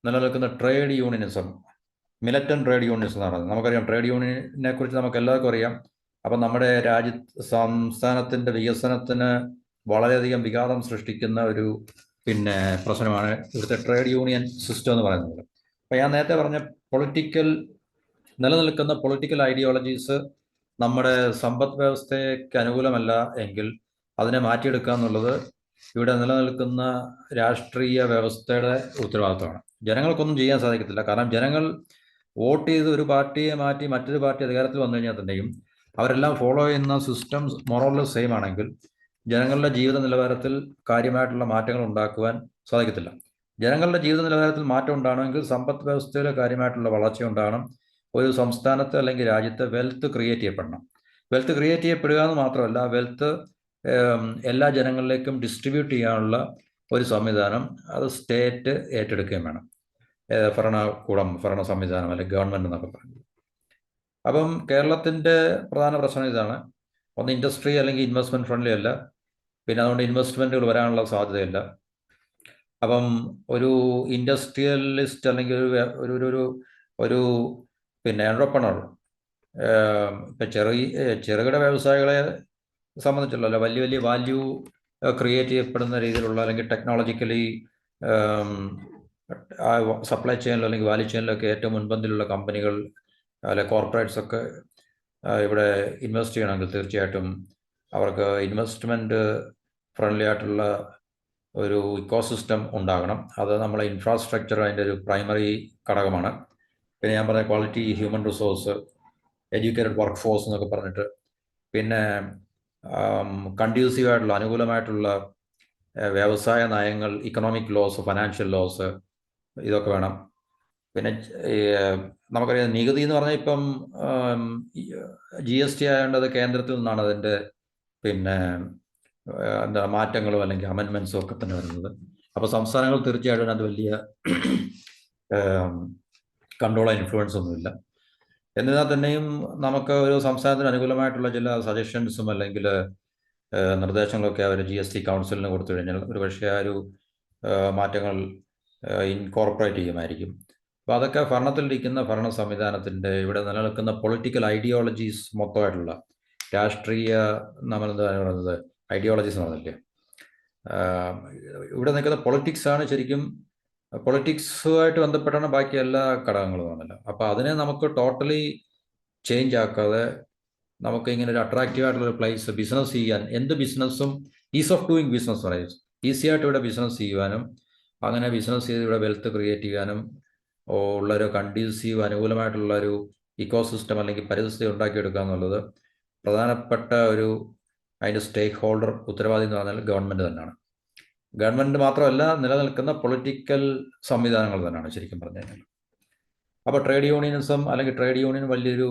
Speaker 1: നിലനിൽക്കുന്ന trade unionism, militant trade unionism എന്ന് പറയുന്നത് നമുക്കറിയാം. ട്രേഡ് യൂണിയനെ കുറിച്ച് നമുക്ക് എല്ലാവർക്കും അറിയാം. അപ്പം നമ്മുടെ സംസ്ഥാനത്തിൻ്റെ വികസനത്തിന് വളരെയധികം വിഘാതം സൃഷ്ടിക്കുന്ന ഒരു പ്രശ്നമാണ് ഇവിടുത്തെ ട്രേഡ് യൂണിയൻ സിസ്റ്റം എന്ന് പറയുന്നത്. അപ്പോൾ ഞാൻ നേരത്തെ പറഞ്ഞ നിലനിൽക്കുന്ന പൊളിറ്റിക്കൽ ഐഡിയോളജീസ് നമ്മുടെ സമ്പദ് വ്യവസ്ഥയ്ക്ക് അനുകൂലമല്ല എങ്കിൽ അതിനെ മാറ്റിയെടുക്കുക എന്നുള്ളത് ഇവിടെ നിലനിൽക്കുന്ന രാഷ്ട്രീയ വ്യവസ്ഥയുടെ ഉത്തരവാദിത്തമാണ്. ജനങ്ങൾക്കൊന്നും ചെയ്യാൻ സാധിക്കത്തില്ല. കാരണം ജനങ്ങൾ വോട്ട് ചെയ്ത് ഒരു പാർട്ടിയെ മാറ്റി മറ്റൊരു പാർട്ടി അധികാരത്തിൽ വന്നു കഴിഞ്ഞാൽ തന്നെയും അവരെല്ലാം ഫോളോ ചെയ്യുന്ന സിസ്റ്റം മോറോർലെസ് സെയിം ആണെങ്കിൽ ജനങ്ങളുടെ ജീവിത നിലവാരത്തിൽ കാര്യമായിട്ടുള്ള മാറ്റങ്ങൾ ഉണ്ടാക്കുവാൻ സാധിക്കത്തില്ല. ജനങ്ങളുടെ ജീവിത നിലവാരത്തിൽ മാറ്റം ഉണ്ടാകണമെങ്കിൽ സമ്പദ് വ്യവസ്ഥയിൽ കാര്യമായിട്ടുള്ള വളർച്ച ഉണ്ടാകണം. ഒരു സംസ്ഥാനത്ത് അല്ലെങ്കിൽ രാജ്യത്ത് വെൽത്ത് ക്രിയേറ്റ് ചെയ്യപ്പെടണം. വെൽത്ത് ക്രിയേറ്റ് ചെയ്യപ്പെടുക എന്ന് മാത്രമല്ല, വെൽത്ത് എല്ലാ ജനങ്ങളിലേക്കും ഡിസ്ട്രിബ്യൂട്ട് ചെയ്യാനുള്ള ഒരു സംവിധാനം അത് സ്റ്റേറ്റ് ഏറ്റെടുക്കുകയും വേണം. ഭരണ സംവിധാനം അല്ലെങ്കിൽ ഗവൺമെൻറ് എന്നൊക്കെ പറയുന്നത്. അപ്പം കേരളത്തിൻ്റെ പ്രധാന പ്രശ്നം ഇതാണ്. ഒന്ന്, ഇൻഡസ്ട്രി അല്ലെങ്കിൽ ഇൻവെസ്റ്റ്മെൻറ്റ് ഫ്രണ്ട്ലി അല്ല. പിന്നെ അതുകൊണ്ട് ഇൻവെസ്റ്റ്മെൻറ്റുകൾ വരാനുള്ള സാധ്യതയില്ല. അപ്പം ഒരു ഇൻഡസ്ട്രിയലിസ്റ്റ് അല്ലെങ്കിൽ ഒരു എൻ്റർപ്രണർ ഇപ്പം ചെറുകിട വ്യവസായികളെ സംബന്ധിച്ചുള്ള വലിയ വലിയ വാല്യൂ ക്രിയേറ്റ് ചെയ്യപ്പെടുന്ന രീതിയിലുള്ള അല്ലെങ്കിൽ ടെക്നോളജിക്കലി സപ്ലൈ ചെയിനിലോ അല്ലെങ്കിൽ വാല്യൂ ചെയിനിലൊക്കെ ഏറ്റവും മുൻപന്തിലുള്ള കമ്പനികൾ അല്ലെ കോർപ്പറേറ്റ്സ് ഒക്കെ ഇവിടെ ഇൻവെസ്റ്റ് ചെയ്യണമെങ്കിൽ തീർച്ചയായിട്ടും അവർക്ക് ഇൻവെസ്റ്റ്മെൻറ്റ് ഫ്രണ്ട്ലി ആയിട്ടുള്ള ഒരു ഇക്കോസിസ്റ്റം ഉണ്ടാകണം. അത് നമ്മളെ ഇൻഫ്രാസ്ട്രക്ചർ അതിൻ്റെ ഒരു പ്രൈമറി ഘടകമാണ്. പിന്നെ ഞാൻ പറഞ്ഞ quality human resource, educated work force എന്നൊക്കെ പറഞ്ഞിട്ട്, പിന്നെ കൺഡ്യൂസീവ് ആയിട്ടുള്ള അനുകൂലമായിട്ടുള്ള വ്യവസായ നയങ്ങൾ, ഇക്കണോമിക് ലോസ്, ഫൈനാൻഷ്യൽ ലോസ്, ഇതൊക്കെ വേണം. പിന്നെ നമുക്കറിയാം നികുതി എന്ന് പറഞ്ഞാൽ ഇപ്പം GST ആയതുകൊണ്ട് അത് കേന്ദ്രത്തിൽ നിന്നാണ് അതിൻ്റെ മാറ്റങ്ങളും അല്ലെങ്കിൽ അമെൻമെൻറ്റ്സും ഒക്കെ തന്നെ വരുന്നത്. അപ്പോൾ സംസ്ഥാനങ്ങൾ തീർച്ചയായിട്ടും അതിനകത്ത് വലിയ കൺട്രോളോ ഇൻഫ്ലുവൻസ് ഒന്നുമില്ല. എന്നിരുന്നാൽ തന്നെയും നമുക്ക് ഒരു സംസ്ഥാനത്തിന് അനുകൂലമായിട്ടുള്ള ചില സജഷൻസും അല്ലെങ്കിൽ നിർദ്ദേശങ്ങളൊക്കെ അവർ GST കൗൺസിലിന് കൊടുത്തു കഴിഞ്ഞാൽ ഒരുപക്ഷെ ആ ഒരു മാറ്റങ്ങൾ ഇൻകോർപ്പറേറ്റ് ചെയ്യുമായിരിക്കും. അപ്പോൾ അതൊക്കെ ഭരണത്തിലിരിക്കുന്ന ഭരണ സംവിധാനത്തിൻ്റെ ഇവിടെ നിലനിൽക്കുന്ന പൊളിറ്റിക്കൽ ഐഡിയോളജീസ് മൊത്തമായിട്ടുള്ള രാഷ്ട്രീയ നമ്മളെന്താ പറയുന്നത് ഐഡിയോളജീസ് എന്ന് പറഞ്ഞില്ലേ, ഇവിടെ നിൽക്കുന്ന പൊളിറ്റിക്സാണ് ശരിക്കും. പൊളിറ്റിക്സുമായിട്ട് ബന്ധപ്പെട്ടാണ് ബാക്കി എല്ലാ ഘടകങ്ങളും ആണല്ലോ. അപ്പോൾ അതിനെ നമുക്ക് ടോട്ടലി ചേഞ്ച് ആക്കാതെ നമുക്ക് ഇങ്ങനെ ഒരു അട്രാക്റ്റീവ് ആയിട്ടുള്ളൊരു പ്ലേസ് ബിസിനസ് ചെയ്യാൻ, എന്ത് ബിസിനസ്സും ഈസ് ഓഫ് ഡൂയിങ് ബിസിനസ് പറയും, ഈസി ആയിട്ട് ഇവിടെ ബിസിനസ് ചെയ്യുവാനും അങ്ങനെ ബിസിനസ് ചെയ്ത് ഇവിടെ വെൽത്ത് ക്രിയേറ്റ് ചെയ്യാനും ഉള്ളൊരു കണ്ടീസീവ് അനുകൂലമായിട്ടുള്ളൊരു ഇക്കോസിസ്റ്റം അല്ലെങ്കിൽ പരിസ്ഥിതി ഉണ്ടാക്കിയെടുക്കുക എന്നുള്ളത് പ്രധാനപ്പെട്ട അതിൻ്റെ സ്റ്റേക്ക് ഹോൾഡർ ഉത്തരവാദി എന്ന് പറഞ്ഞാൽ ഗവൺമെൻറ് തന്നെയാണ്. ഗവൺമെൻറ് മാത്രമല്ല, നിലനിൽക്കുന്ന പൊളിറ്റിക്കൽ സംവിധാനങ്ങൾ തന്നെയാണ് ശരിക്കും പറഞ്ഞു കഴിഞ്ഞാൽ. അപ്പോൾ ട്രേഡ് യൂണിയനിസം അല്ലെങ്കിൽ ട്രേഡ് യൂണിയൻ വലിയൊരു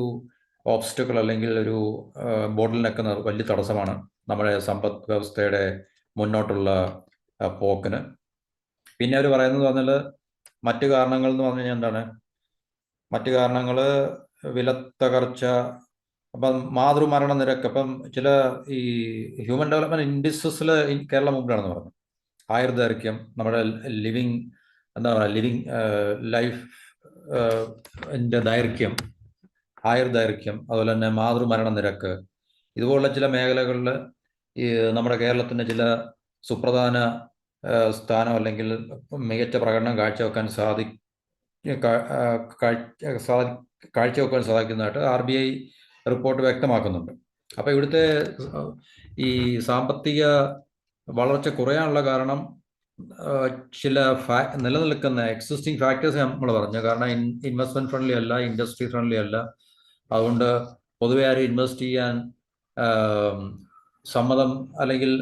Speaker 1: ഓബ്സ്റ്റക്കിൾ അല്ലെങ്കിൽ ഒരു ബോട്ടിൽ നെക്കുന്ന വലിയ തടസ്സമാണ് നമ്മുടെ സമ്പദ് വ്യവസ്ഥയുടെ മുന്നോട്ടുള്ള പോക്കിന്. പിന്നെ അവർ പറയുന്നത് പറഞ്ഞാൽ മറ്റു കാരണങ്ങൾ എന്ന് പറഞ്ഞു കഴിഞ്ഞാൽ എന്താണ്? മറ്റു കാരണങ്ങൾ വിലത്തകർച്ച, അപ്പം മാതൃമരണ നിരക്ക്. അപ്പം ചില ഈ ഹ്യൂമൻ ഡെവലപ്മെന്റ് ഇൻഡിസസിൽ കേരളം മുമ്പിലാണെന്ന് പറഞ്ഞു. ആയുർദൈർഘ്യം, നമ്മുടെ ലിവിങ് എന്താ പറയുക, ലിവിങ് ലൈഫ് ദൈർഘ്യം, ആയുർദൈർഘ്യം, അതുപോലെ തന്നെ മാതൃമരണ നിരക്ക്, ഇതുപോലുള്ള ചില മേഖലകളിൽ ഈ നമ്മുടെ കേരളത്തിന് ചില സുപ്രധാന സ്ഥാനം അല്ലെങ്കിൽ മികച്ച പ്രകടനം കാഴ്ചവെക്കാൻ സാധിക്കുന്നതായിട്ട് RBI റിപ്പോർട്ട് വ്യക്തമാക്കുന്നുണ്ട്. അപ്പോൾ ഇവിടുത്തെ ഈ സാമ്പത്തിക വളർച്ച കുറയാനുള്ള കാരണം ചില നിലനിൽക്കുന്ന എക്സിസ്റ്റിംഗ് ഫാക്ടേഴ്സ് നമ്മൾ പറഞ്ഞു. കാരണം ഇൻവെസ്റ്റ്മെന്റ് ഫ്രണ്ട്ലി അല്ല, ഇൻഡസ്ട്രി ഫ്രണ്ട്ലി അല്ല. അതുകൊണ്ട് പൊതുവെ ആരും ഇൻവെസ്റ്റ് ചെയ്യാൻ സമ്മതം അല്ലെങ്കിൽ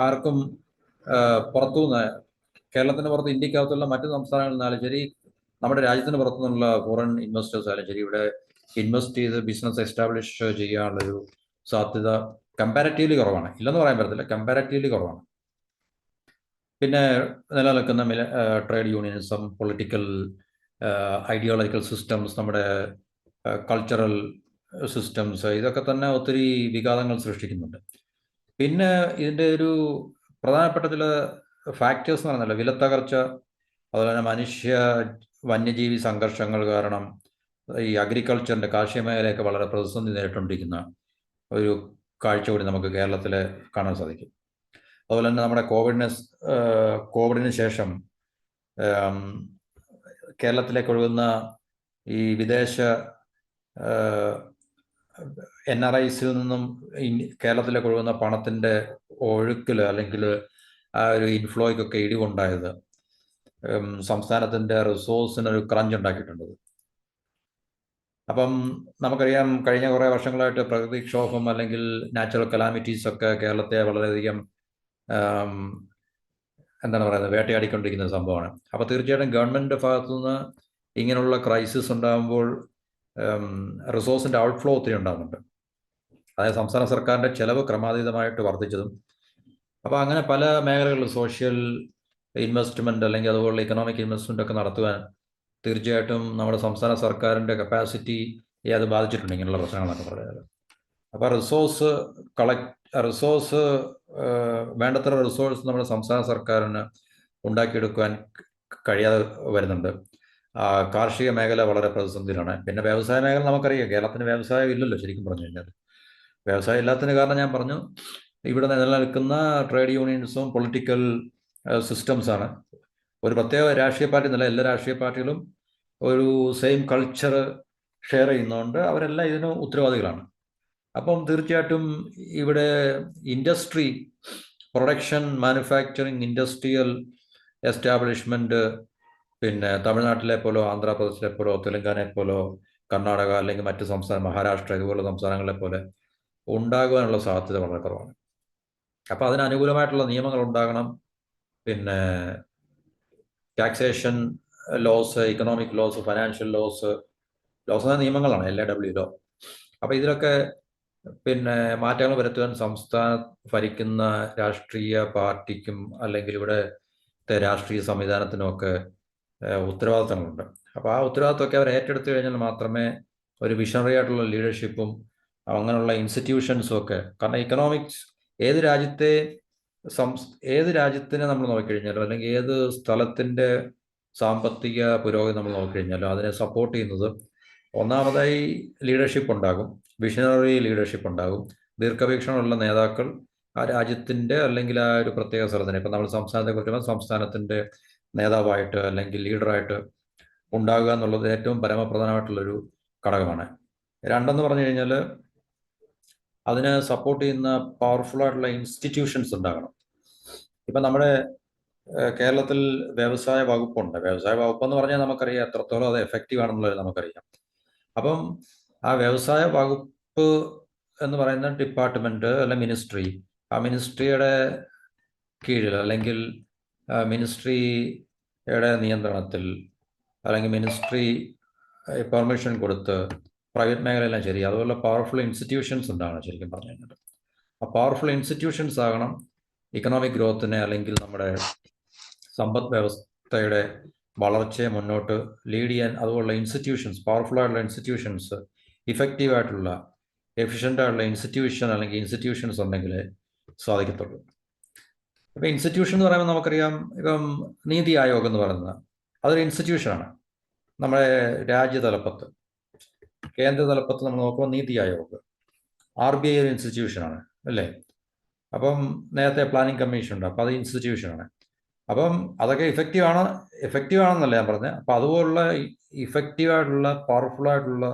Speaker 1: ആർക്കും പുറത്തുനിന്ന്, കേരളത്തിന് പുറത്ത് ഇന്ത്യക്കകത്തുള്ള മറ്റു സംസ്ഥാനങ്ങളിൽ നിന്നാലും ശരി, നമ്മുടെ രാജ്യത്തിന് പുറത്തുനിന്നുള്ള ഫോറിൻ ഇൻവെസ്റ്റേഴ്സ് ആയാലും ശരി, ഇവിടെ ഇൻവെസ്റ്റ് ചെയ്ത് ബിസിനസ് എസ്റ്റാബ്ലിഷ് ചെയ്യാനുള്ളൊരു സാധ്യത കമ്പാരിറ്റീവ്ലി കുറവാണ്. ഇല്ലെന്ന് പറയാൻ പറ്റത്തില്ല, കമ്പാരിറ്റീവ്ലി കുറവാണ്. പിന്നെ നിലനിൽക്കുന്ന trade unionism, political ideological systems, നമ്മുടെ കൾച്ചറൽ സിസ്റ്റംസ്, ഇതൊക്കെ തന്നെ ഒത്തിരി വിഘാതങ്ങൾ സൃഷ്ടിക്കുന്നുണ്ട്. പിന്നെ ഇതിൻ്റെ ഒരു പ്രധാനപ്പെട്ട ചില ഫാക്ടേഴ്സ് എന്ന് പറഞ്ഞാൽ വിലത്തകർച്ച, അതുപോലെ തന്നെ മനുഷ്യ വന്യജീവി സംഘർഷങ്ങൾ കാരണം ഈ അഗ്രികൾച്ചറിൻ്റെ, കാർഷിക മേഖലയൊക്കെ വളരെ പ്രതിസന്ധി നേരിട്ടുകൊണ്ടിരിക്കുന്ന ഒരു കാഴ്ച കൂടി നമുക്ക് കേരളത്തിൽ കാണാൻ സാധിക്കും. അതുപോലെ തന്നെ നമ്മുടെ കോവിഡിന് ശേഷം കേരളത്തിലേക്ക് ഒഴുകുന്ന ഈ വിദേശ NRIസിൽ നിന്നും കേരളത്തിലേക്ക് ഒഴുകുന്ന പണത്തിൻ്റെ ഒഴുക്കിൽ അല്ലെങ്കിൽ ആ ഒരു ഇൻഫ്ലോയ്ക്കൊക്കെ ഇടിവുണ്ടായത് സംസ്ഥാനത്തിൻ്റെ റിസോഴ്സിനൊരു ക്രഞ്ച് ഉണ്ടാക്കിയിട്ടുണ്ട്. അപ്പം നമുക്കറിയാം, കഴിഞ്ഞ കുറേ വർഷങ്ങളായിട്ട് പ്രകൃതിക്ഷോഭം അല്ലെങ്കിൽ നാച്ചുറൽ കലാമിറ്റീസ് ഒക്കെ കേരളത്തെ വളരെയധികം എന്താണ് പറയുന്നത്, വേട്ടയാടിക്കൊണ്ടിരിക്കുന്ന ഒരു സംഭവമാണ്. അപ്പോൾ തീർച്ചയായിട്ടും ഗവൺമെൻറ്റിൻ്റെ ഭാഗത്തുനിന്ന് ഇങ്ങനെയുള്ള ക്രൈസിസ് ഉണ്ടാകുമ്പോൾ റിസോഴ്സിൻ്റെ ഔട്ട്ഫ്ലോ ഒത്തിരി ഉണ്ടാകുന്നുണ്ട്. അതായത് സംസ്ഥാന സർക്കാരിൻ്റെ ചെലവ് ക്രമാതീതമായിട്ട് വർദ്ധിച്ചതും. അപ്പോൾ അങ്ങനെ പല മേഖലകളിലും സോഷ്യൽ ഇൻവെസ്റ്റ്മെൻറ്റ് അല്ലെങ്കിൽ അതുപോലുള്ള ഇക്കണോമിക് ഇൻവെസ്റ്റ്മെൻ്റ് ഒക്കെ നടത്തുവാൻ തീർച്ചയായിട്ടും നമ്മുടെ സംസ്ഥാന സർക്കാരിൻ്റെ കപ്പാസിറ്റിയെ അത് ബാധിച്ചിട്ടുണ്ട്, ഇങ്ങനെയുള്ള പ്രശ്നങ്ങളൊക്കെ പറഞ്ഞാൽ. അപ്പോൾ വേണ്ടത്ര റിസോഴ്സ് നമ്മുടെ സംസ്ഥാന സർക്കാരിന് ഉണ്ടാക്കിയെടുക്കുവാൻ കഴിയാതെ വരുന്നുണ്ട്. കാർഷിക മേഖല വളരെ പ്രതിസന്ധിയിലാണ്. പിന്നെ വ്യവസായ മേഖല നമുക്കറിയാം, കേരളത്തിന് വ്യവസായം ഇല്ലല്ലോ ശരിക്കും പറഞ്ഞു കഴിഞ്ഞാൽ. വ്യവസായം ഇല്ലാത്തതിന് കാരണം ഞാൻ പറഞ്ഞു, ഇവിടെ നിലനിൽക്കുന്ന ട്രേഡ് യൂണിയൻസും പൊളിറ്റിക്കൽ സിസ്റ്റംസാണ്. ഒരു പ്രത്യേക രാഷ്ട്രീയ പാർട്ടി എന്നല്ല, എല്ലാ രാഷ്ട്രീയ പാർട്ടികളും ഒരു സെയിം കൾച്ചർ ഷെയർ ചെയ്യുന്നതുകൊണ്ട് അവരെല്ലാം ഇതിന് ഉത്തരവാദികളാണ്. അപ്പം തീർച്ചയായിട്ടും ഇവിടെ industry, production, manufacturing, industrial establishment പിന്നെ തമിഴ്നാട്ടിലെ പോലോ ആന്ധ്രാപ്രദേശിലെ പോലോ തെലങ്കാനയെ പോലോ കർണാടക അല്ലെങ്കിൽ മറ്റ് സംസ്ഥാനം, മഹാരാഷ്ട്ര, ഇതുപോലുള്ള സംസ്ഥാനങ്ങളെ പോലെ ഉണ്ടാകുവാനുള്ള സാധ്യത വളരെ കുറവാണ്. അപ്പോൾ അതിനനുകൂലമായിട്ടുള്ള നിയമങ്ങൾ ഉണ്ടാകണം. പിന്നെ taxation laws, economic laws, financial laws എന്ന നിയമങ്ങളാണ് LAW ലോ. അപ്പോൾ ഇതിലൊക്കെ പിന്നെ മാറ്റങ്ങൾ വരുത്തുവാൻ സംസ്ഥാന ഭരിക്കുന്ന രാഷ്ട്രീയ പാർട്ടിക്കും അല്ലെങ്കിൽ ഇവിടുത്തെ രാഷ്ട്രീയ സംവിധാനത്തിനുമൊക്കെ ഉത്തരവാദിത്തങ്ങളുണ്ട്. അപ്പോൾ ആ ഉത്തരവാദിത്തമൊക്കെ അവർ ഏറ്റെടുത്തു കഴിഞ്ഞാൽ മാത്രമേ ഒരു വിഷണറി ആയിട്ടുള്ള ലീഡർഷിപ്പും അങ്ങനെയുള്ള ഇൻസ്റ്റിറ്റ്യൂഷൻസും ഒക്കെ, കാരണം ഇക്കണോമിക്സ് ഏത് രാജ്യത്തിനെ നമ്മൾ നോക്കിക്കഴിഞ്ഞാലോ അല്ലെങ്കിൽ ഏത് സ്ഥലത്തിൻ്റെ സാമ്പത്തിക പുരോഗതി നമ്മൾ നോക്കിക്കഴിഞ്ഞാലോ അതിനെ സപ്പോർട്ട് ചെയ്യുന്നത് ഒന്നാമതായി ലീഡർഷിപ്പ് ഉണ്ടാകും, വിഷണറി ലീഡർഷിപ്പ് ഉണ്ടാകും, ദീർഘവീക്ഷണമുള്ള നേതാക്കൾ ആ രാജ്യത്തിൻ്റെ അല്ലെങ്കിൽ ആ ഒരു പ്രത്യേക സ്ഥലത്തിന്, ഇപ്പം നമ്മൾ സംസ്ഥാനത്തെക്കുറിച്ച് സംസ്ഥാനത്തിൻ്റെ നേതാവായിട്ട് അല്ലെങ്കിൽ ലീഡറായിട്ട് ഉണ്ടാകുക എന്നുള്ളത് ഏറ്റവും പരമപ്രധാനമായിട്ടുള്ളൊരു ഘടകമാണ്. രണ്ടെന്ന് പറഞ്ഞു കഴിഞ്ഞാൽ അതിനെ സപ്പോർട്ട് ചെയ്യുന്ന പവർഫുള്ളായിട്ടുള്ള ഇൻസ്റ്റിറ്റ്യൂഷൻസ് ഉണ്ടാകണം. ഇപ്പം നമ്മുടെ കേരളത്തിൽ വ്യവസായ വകുപ്പുണ്ട്. വ്യവസായ വകുപ്പെന്ന് പറഞ്ഞാൽ നമുക്കറിയാം എത്രത്തോളം അത് എഫക്റ്റീവ് ആണെന്നുള്ളത് നമുക്കറിയാം. അപ്പം ആ വ്യവസായ വകുപ്പ് എന്ന് പറയുന്ന ഡിപ്പാർട്ട്മെന്റ് അല്ലെ മിനിസ്ട്രി, ആ മിനിസ്ട്രിയുടെ കീഴിൽ അല്ലെങ്കിൽ മിനിസ്ട്രിയുടെ നിയന്ത്രണത്തിൽ അല്ലെങ്കിൽ മിനിസ്ട്രി പെർമിഷൻ കൊടുത്ത് പ്രൈവറ്റ് മേഖലയെല്ലാം ശരി, അതുപോലെ പവർഫുൾ ഇൻസ്റ്റിറ്റ്യൂഷൻസ് ഉണ്ടാണ് ശരിക്കും പറഞ്ഞു കഴിഞ്ഞാൽ. ആ പവർഫുൾ ഇൻസ്റ്റിറ്റ്യൂഷൻസ് ആകണം ഇക്കണോമിക് ഗ്രോത്തിനെ അല്ലെങ്കിൽ നമ്മുടെ സമ്പദ് വ്യവസ്ഥയുടെ വളർച്ചയെ മുന്നോട്ട് ലീഡ് ചെയ്യാൻ. അതുപോലുള്ള ഇൻസ്റ്റിറ്റ്യൂഷൻസ്, പവർഫുൾ ആയിട്ടുള്ള ഇൻസ്റ്റിറ്റ്യൂഷൻസ്, ഇഫക്റ്റീവ് ആയിട്ടുള്ള എഫിഷ്യൻ്റ് ആയിട്ടുള്ള ഇൻസ്റ്റിറ്റ്യൂഷൻ അല്ലെങ്കിൽ ഇൻസ്റ്റിറ്റ്യൂഷൻസ് ഉണ്ടെങ്കിലേ സാധിക്കത്തുള്ളൂ. ഇപ്പം ഇൻസ്റ്റിറ്റ്യൂഷൻ എന്ന് പറയുമ്പോൾ നമുക്കറിയാം, ഇപ്പം നീതി ആയോഗ് എന്ന് പറയുന്നത് അതൊരു ഇൻസ്റ്റിറ്റ്യൂഷനാണ്. നമ്മുടെ രാജ്യതലപ്പത്ത്, കേന്ദ്ര തലപ്പത്ത് നമ്മൾ നോക്കുമ്പോൾ നീതി ആയോഗ്, RBI ഒരു ഇൻസ്റ്റിറ്റ്യൂഷനാണ് അല്ലേ. അപ്പം നേരത്തെ പ്ലാനിംഗ് കമ്മീഷൻ ഉണ്ട്, അപ്പം അത് ഇൻസ്റ്റിറ്റ്യൂഷനാണ്. അപ്പം അതൊക്കെ എഫക്റ്റീവ് ആണെന്നല്ല ഞാൻ പറഞ്ഞത്. അപ്പം അതുപോലുള്ള ഇഫക്റ്റീവായിട്ടുള്ള പവർഫുള്ളായിട്ടുള്ള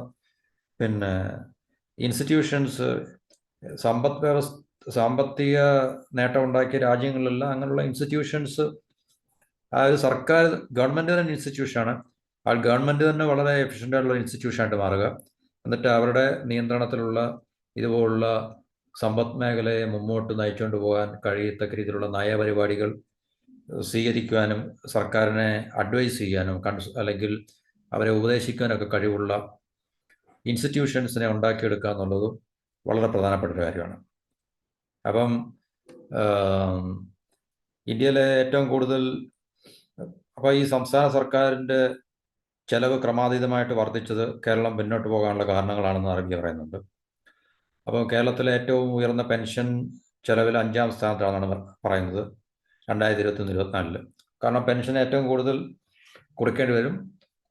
Speaker 1: പിന്നെ ഇൻസ്റ്റിറ്റ്യൂഷൻസ്, സാമ്പത്തിക നേട്ടം ഉണ്ടാക്കിയ രാജ്യങ്ങളിലെല്ലാം അങ്ങനെയുള്ള ഇൻസ്റ്റിറ്റ്യൂഷൻസ്, ആ ഒരു സർക്കാർ ഗവൺമെൻറ് തന്നെ ഇൻസ്റ്റിറ്റ്യൂഷനാണ്. ആ ഗവൺമെൻറ് തന്നെ വളരെ എഫിഷ്യൻ്റ് ആയിട്ടുള്ള ഇൻസ്റ്റിറ്റ്യൂഷനായിട്ട് മാറുക. എന്നിട്ട് അവരുടെ നിയന്ത്രണത്തിലുള്ള ഇതുപോലുള്ള സമ്പദ് മേഖലയെ മുമ്പോട്ട് നയിച്ചുകൊണ്ട് പോകാൻ കഴിയത്തക്ക രീതിയിലുള്ള നയപരിപാടികൾ സ്വീകരിക്കുവാനും സർക്കാരിനെ അഡ്വൈസ് ചെയ്യാനും അല്ലെങ്കിൽ അവരെ ഉപദേശിക്കാനൊക്കെ കഴിവുള്ള ഇൻസ്റ്റിറ്റ്യൂഷൻസിനെ ഉണ്ടാക്കിയെടുക്കുക എന്നുള്ളതും വളരെ പ്രധാനപ്പെട്ട ഒരു കാര്യമാണ്. അപ്പം ഇന്ത്യയിലെ ഏറ്റവും കൂടുതൽ അപ്പോൾ ഈ സംസ്ഥാന സർക്കാരിൻ്റെ ചെലവ് ക്രമാതീതമായിട്ട് വർദ്ധിച്ചത് കേരളം മുന്നോട്ട് പോകാനുള്ള കാരണങ്ങളാണെന്ന് RBI പറയുന്നുണ്ട്. അപ്പോൾ കേരളത്തിലെ ഏറ്റവും ഉയർന്ന പെൻഷൻ ചെലവിൽ 5ാം സ്ഥാനത്താണെന്നാണ് പറയുന്നത് 2023-24. കാരണം പെൻഷൻ ഏറ്റവും കൂടുതൽ കൊടുക്കേണ്ടി വരും,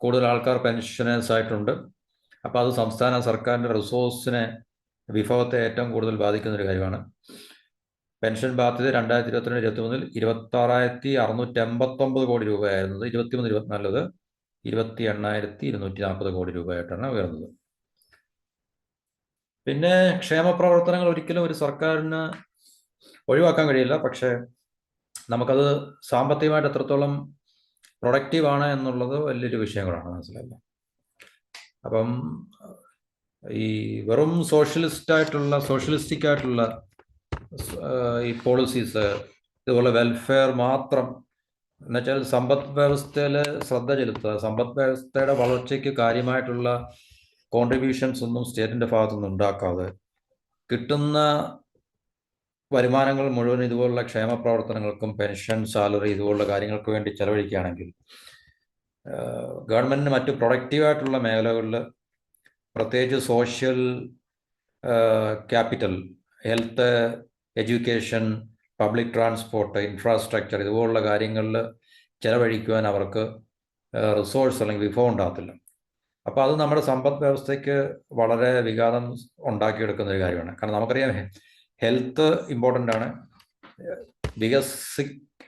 Speaker 1: കൂടുതൽ ആൾക്കാർ പെൻഷനേഴ്സ് ആയിട്ടുണ്ട്. അപ്പോൾ അത് സംസ്ഥാന സർക്കാരിൻ്റെ റിസോഴ്സിനെ, വിഭവത്തെ ഏറ്റവും കൂടുതൽ ബാധിക്കുന്നൊരു കാര്യമാണ്. പെൻഷൻ ബാധ്യത 2022-23 26,689 കോടി രൂപയായിരുന്നത് 23-24 28,240 കോടി രൂപയായിട്ടാണ് ഉയർന്നത്. പിന്നെ ക്ഷേമ പ്രവർത്തനങ്ങൾ ഒരിക്കലും ഒരു സർക്കാരിന് ഒഴിവാക്കാൻ കഴിയില്ല. പക്ഷേ നമുക്കത് സാമ്പത്തികമായിട്ട് എത്രത്തോളം പ്രൊഡക്റ്റീവാണ് എന്നുള്ളത് വലിയൊരു വിഷയം കൂടാണ്, മനസ്സിലായില്ല. അപ്പം ഈ വെറും സോഷ്യലിസ്റ്റിക് ആയിട്ടുള്ള ഈ പോളിസീസ്, ഇതുപോലെ വെൽഫെയർ മാത്രം, എന്നുവെച്ചാൽ സമ്പദ് വ്യവസ്ഥയിൽ ശ്രദ്ധ ചെലുത്തുക, സമ്പദ് വ്യവസ്ഥയുടെ വളർച്ചയ്ക്ക് കാര്യമായിട്ടുള്ള കോൺട്രിബ്യൂഷൻസ് ഒന്നും സ്റ്റേറ്റിൻ്റെ ഭാഗത്തുനിന്ന് ഉണ്ടാക്കാതെ കിട്ടുന്ന വരുമാനങ്ങൾ മുഴുവൻ ഇതുപോലുള്ള ക്ഷേമ പ്രവർത്തനങ്ങൾക്കും പെൻഷൻ, സാലറി, ഇതുപോലുള്ള കാര്യങ്ങൾക്ക് വേണ്ടി ചെലവഴിക്കുകയാണെങ്കിൽ ഗവൺമെൻറ്റിന് മറ്റ് പ്രൊഡക്റ്റീവായിട്ടുള്ള മേഖലകളിൽ, പ്രത്യേകിച്ച് social capital, health, education, public transport, infrastructure, ഇതുപോലുള്ള കാര്യങ്ങളിൽ ചെലവഴിക്കുവാൻ അവർക്ക് റിസോഴ്സ് അല്ലെങ്കിൽ വിഭവം ഉണ്ടാകത്തില്ല. അപ്പോൾ അത് നമ്മുടെ സമ്പദ് വ്യവസ്ഥയ്ക്ക് വളരെ വിഘാതം ഉണ്ടാക്കിയെടുക്കുന്ന ഒരു കാര്യമാണ്. കാരണം നമുക്കറിയാം, ഹെൽത്ത് ഇമ്പോർട്ടൻ്റ് ആണ്.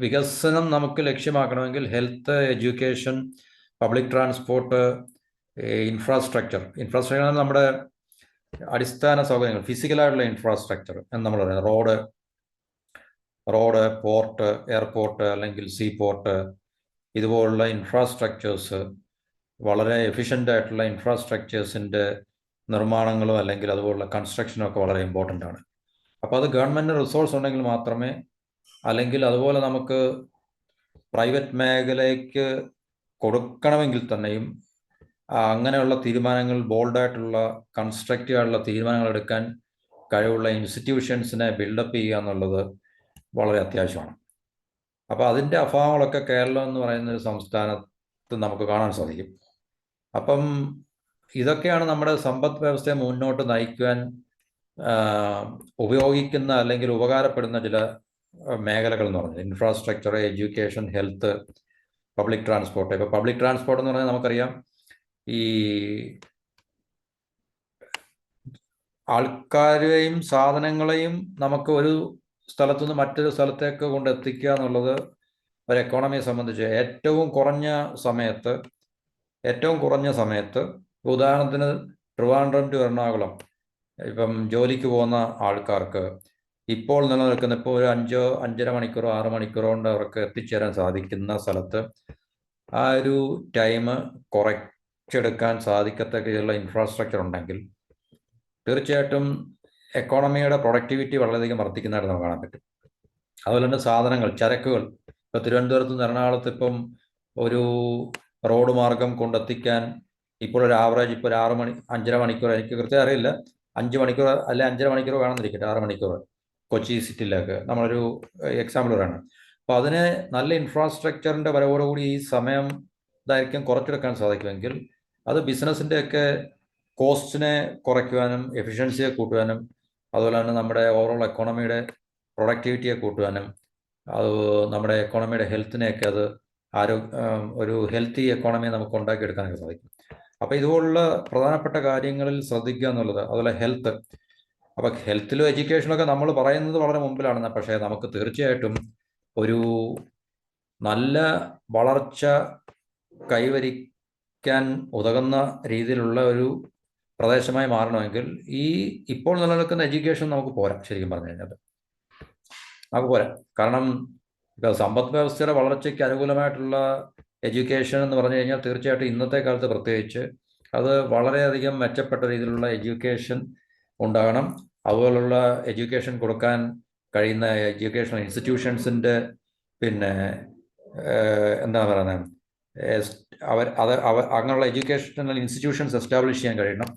Speaker 1: വികസനം നമുക്ക് ലക്ഷ്യമാക്കണമെങ്കിൽ health, education, public transport, infrastructure നമ്മുടെ അടിസ്ഥാന സൗകര്യങ്ങൾ, ഫിസിക്കലായിട്ടുള്ള ഇൻഫ്രാസ്ട്രക്ചർ എന്ന് നമ്മൾ പറയുന്നത്, റോഡ്, പോർട്ട്, എയർപോർട്ട് അല്ലെങ്കിൽ സീ പോർട്ട്, ഇതുപോലുള്ള ഇൻഫ്രാസ്ട്രക്ചേഴ്സ്, വളരെ എഫിഷ്യൻ്റ് ആയിട്ടുള്ള ഇൻഫ്രാസ്ട്രക്ചേഴ്സിൻ്റെ നിർമ്മാണങ്ങളും അല്ലെങ്കിൽ അതുപോലുള്ള കൺസ്ട്രക്ഷനും ഒക്കെ വളരെ ഇമ്പോർട്ടൻ്റ് ആണ്. അപ്പോൾ അത് ഗവൺമെൻറ് റിസോഴ്സ് ഉണ്ടെങ്കിൽ മാത്രമേ, അല്ലെങ്കിൽ അതുപോലെ നമുക്ക് പ്രൈവറ്റ് മേഖലയ്ക്ക് കൊടുക്കണമെങ്കിൽ തന്നെയും അങ്ങനെയുള്ള തീരുമാനങ്ങൾ, ബോൾഡായിട്ടുള്ള കൺസ്ട്രക്റ്റീവ് ആയിട്ടുള്ള തീരുമാനങ്ങൾ എടുക്കാൻ കഴിവുള്ള ഇൻസ്റ്റിറ്റ്യൂഷൻസിനെ ബിൽഡപ്പ് ചെയ്യുക എന്നുള്ളത് വളരെ അത്യാവശ്യമാണ്. അപ്പോൾ അതിൻ്റെ അഭാവങ്ങളൊക്കെ കേരളം എന്ന് പറയുന്ന ഒരു സംസ്ഥാനത്ത് നമുക്ക് കാണാൻ സാധിക്കും. അപ്പം ഇതൊക്കെയാണ് നമ്മുടെ സമ്പദ് വ്യവസ്ഥയെ മുന്നോട്ട് നയിക്കുവാൻ ഉപയോഗിക്കുന്ന അല്ലെങ്കിൽ ഉപകാരപ്പെടുന്ന ചില മേഖലകൾ എന്ന് പറഞ്ഞത്: infrastructure, education, health, public transport. ഇപ്പോൾ പബ്ലിക് ട്രാൻസ്പോർട്ട് എന്ന് പറഞ്ഞാൽ നമുക്കറിയാം, ഈ ആൾക്കാരെയും സാധനങ്ങളെയും നമുക്ക് ഒരു സ്ഥലത്തുനിന്ന് മറ്റൊരു സ്ഥലത്തേക്ക് കൊണ്ടെത്തിക്കുക എന്നുള്ളത് ഒരു എക്കോണമിയെ സംബന്ധിച്ച് ഏറ്റവും കുറഞ്ഞ സമയത്ത് ഉദാഹരണത്തിന് ട്രിവാൻഡ്രം ടു എറണാകുളം ഇപ്പം ജോലിക്ക് പോകുന്ന ആൾക്കാർക്ക് ഇപ്പോൾ നിലനിൽക്കുന്ന, ഇപ്പോൾ ഒരു 5-5.5 മണിക്കൂറോ 6 മണിക്കൂറോ കൊണ്ട് അവർക്ക് എത്തിച്ചേരാൻ സാധിക്കുന്ന സ്ഥലത്ത് ആ ഒരു ടൈം എടുക്കാൻ സാധിക്കത്തക്കുള്ള ഇൻഫ്രാസ്ട്രക്ചർ ഉണ്ടെങ്കിൽ തീർച്ചയായിട്ടും എക്കോണമിയുടെ പ്രൊഡക്ടിവിറ്റി വളരെയധികം വർദ്ധിക്കുന്നതായിട്ട് നമുക്ക് കാണാൻ പറ്റും. അതുപോലെ തന്നെ സാധനങ്ങൾ, ചരക്കുകൾ, ഇപ്പോൾ തിരുവനന്തപുരത്ത് നിന്ന് എറണാകുളത്ത് ഇപ്പം ഒരു റോഡ് മാർഗം കൊണ്ടെത്തിക്കാൻ ഇപ്പോൾ ഒരു ആവറേജ് ഇപ്പോൾ ഒരു 5.5 മണിക്കൂർ, എനിക്ക് കൃത്യം അറിയില്ല, 5 മണിക്കൂർ അല്ലെ 5.5 മണിക്കൂർ വേണമെന്നിരിക്കട്ടെ, 6 മണിക്കൂർ കൊച്ചി സിറ്റിയിലേക്ക് നമ്മളൊരു എക്സാമ്പിൾ പറയണം. അപ്പോൾ അതിന് നല്ല ഇൻഫ്രാസ്ട്രക്ചറിൻ്റെ വരവോടുകൂടി ഈ സമയം ദൈർഘ്യം കുറച്ചെടുക്കാൻ സാധിക്കുമെങ്കിൽ അത് ബിസിനസ്സിൻ്റെയൊക്കെ കോസ്റ്റിനെ കുറയ്ക്കുവാനും എഫിഷ്യൻസിയെ കൂട്ടുവാനും അതുപോലെ തന്നെ നമ്മുടെ ഓവറോൾ എക്കോണമിയുടെ പ്രൊഡക്ടിവിറ്റിയെ കൂട്ടുവാനും അത് നമ്മുടെ എക്കോണമിയുടെ ഹെൽത്തിനെയൊക്കെ അത് ഒരു ഹെൽത്തി എക്കോണമിയെ നമുക്ക് ഉണ്ടാക്കിയെടുക്കാനൊക്കെ സാധിക്കും. അപ്പോൾ ഇതുപോലുള്ള പ്രധാനപ്പെട്ട കാര്യങ്ങളിൽ ശ്രദ്ധിക്കുക എന്നുള്ളത്, അതുപോലെ ഹെൽത്ത്. അപ്പോൾ ഹെൽത്തിലും എഡ്യൂക്കേഷനൊക്കെ നമ്മൾ പറയുന്നത് വളരെ മുമ്പിലാണ്, പക്ഷേ നമുക്ക് തീർച്ചയായിട്ടും ഒരു നല്ല വളർച്ച കൈവരിക്കാൻ ഉതകുന്ന രീതിയിലുള്ള ഒരു പ്രദേശമായി മാറണമെങ്കിൽ ഈ ഇപ്പോൾ നിലനിൽക്കുന്ന എഡ്യൂക്കേഷൻ നമുക്ക് പോരാ. ശരിക്കും പറഞ്ഞു കഴിഞ്ഞാൽ നമുക്ക് പോരാ. കാരണം ഇപ്പോൾ സമ്പദ് വ്യവസ്ഥയുടെ വളർച്ചയ്ക്ക് അനുകൂലമായിട്ടുള്ള എഡ്യൂക്കേഷൻ എന്ന് പറഞ്ഞു കഴിഞ്ഞാൽ തീർച്ചയായിട്ടും ഇന്നത്തെ കാലത്ത് പ്രത്യേകിച്ച് അത് വളരെയധികം മെച്ചപ്പെട്ട രീതിയിലുള്ള എഡ്യൂക്കേഷൻ ഉണ്ടാകണം. അതുപോലുള്ള എഡ്യൂക്കേഷൻ കൊടുക്കാൻ കഴിയുന്ന എഡ്യൂക്കേഷണൽ ഇൻസ്റ്റിറ്റ്യൂഷൻസിൻ്റെ പിന്നെ എന്താ പറയുന്നത് അങ്ങനെയുള്ള എഡ്യൂക്കേഷണൽ ഇൻസ്റ്റിറ്റ്യൂഷൻസ് എസ്റ്റാബ്ലിഷ് ചെയ്യാൻ കഴിയണം.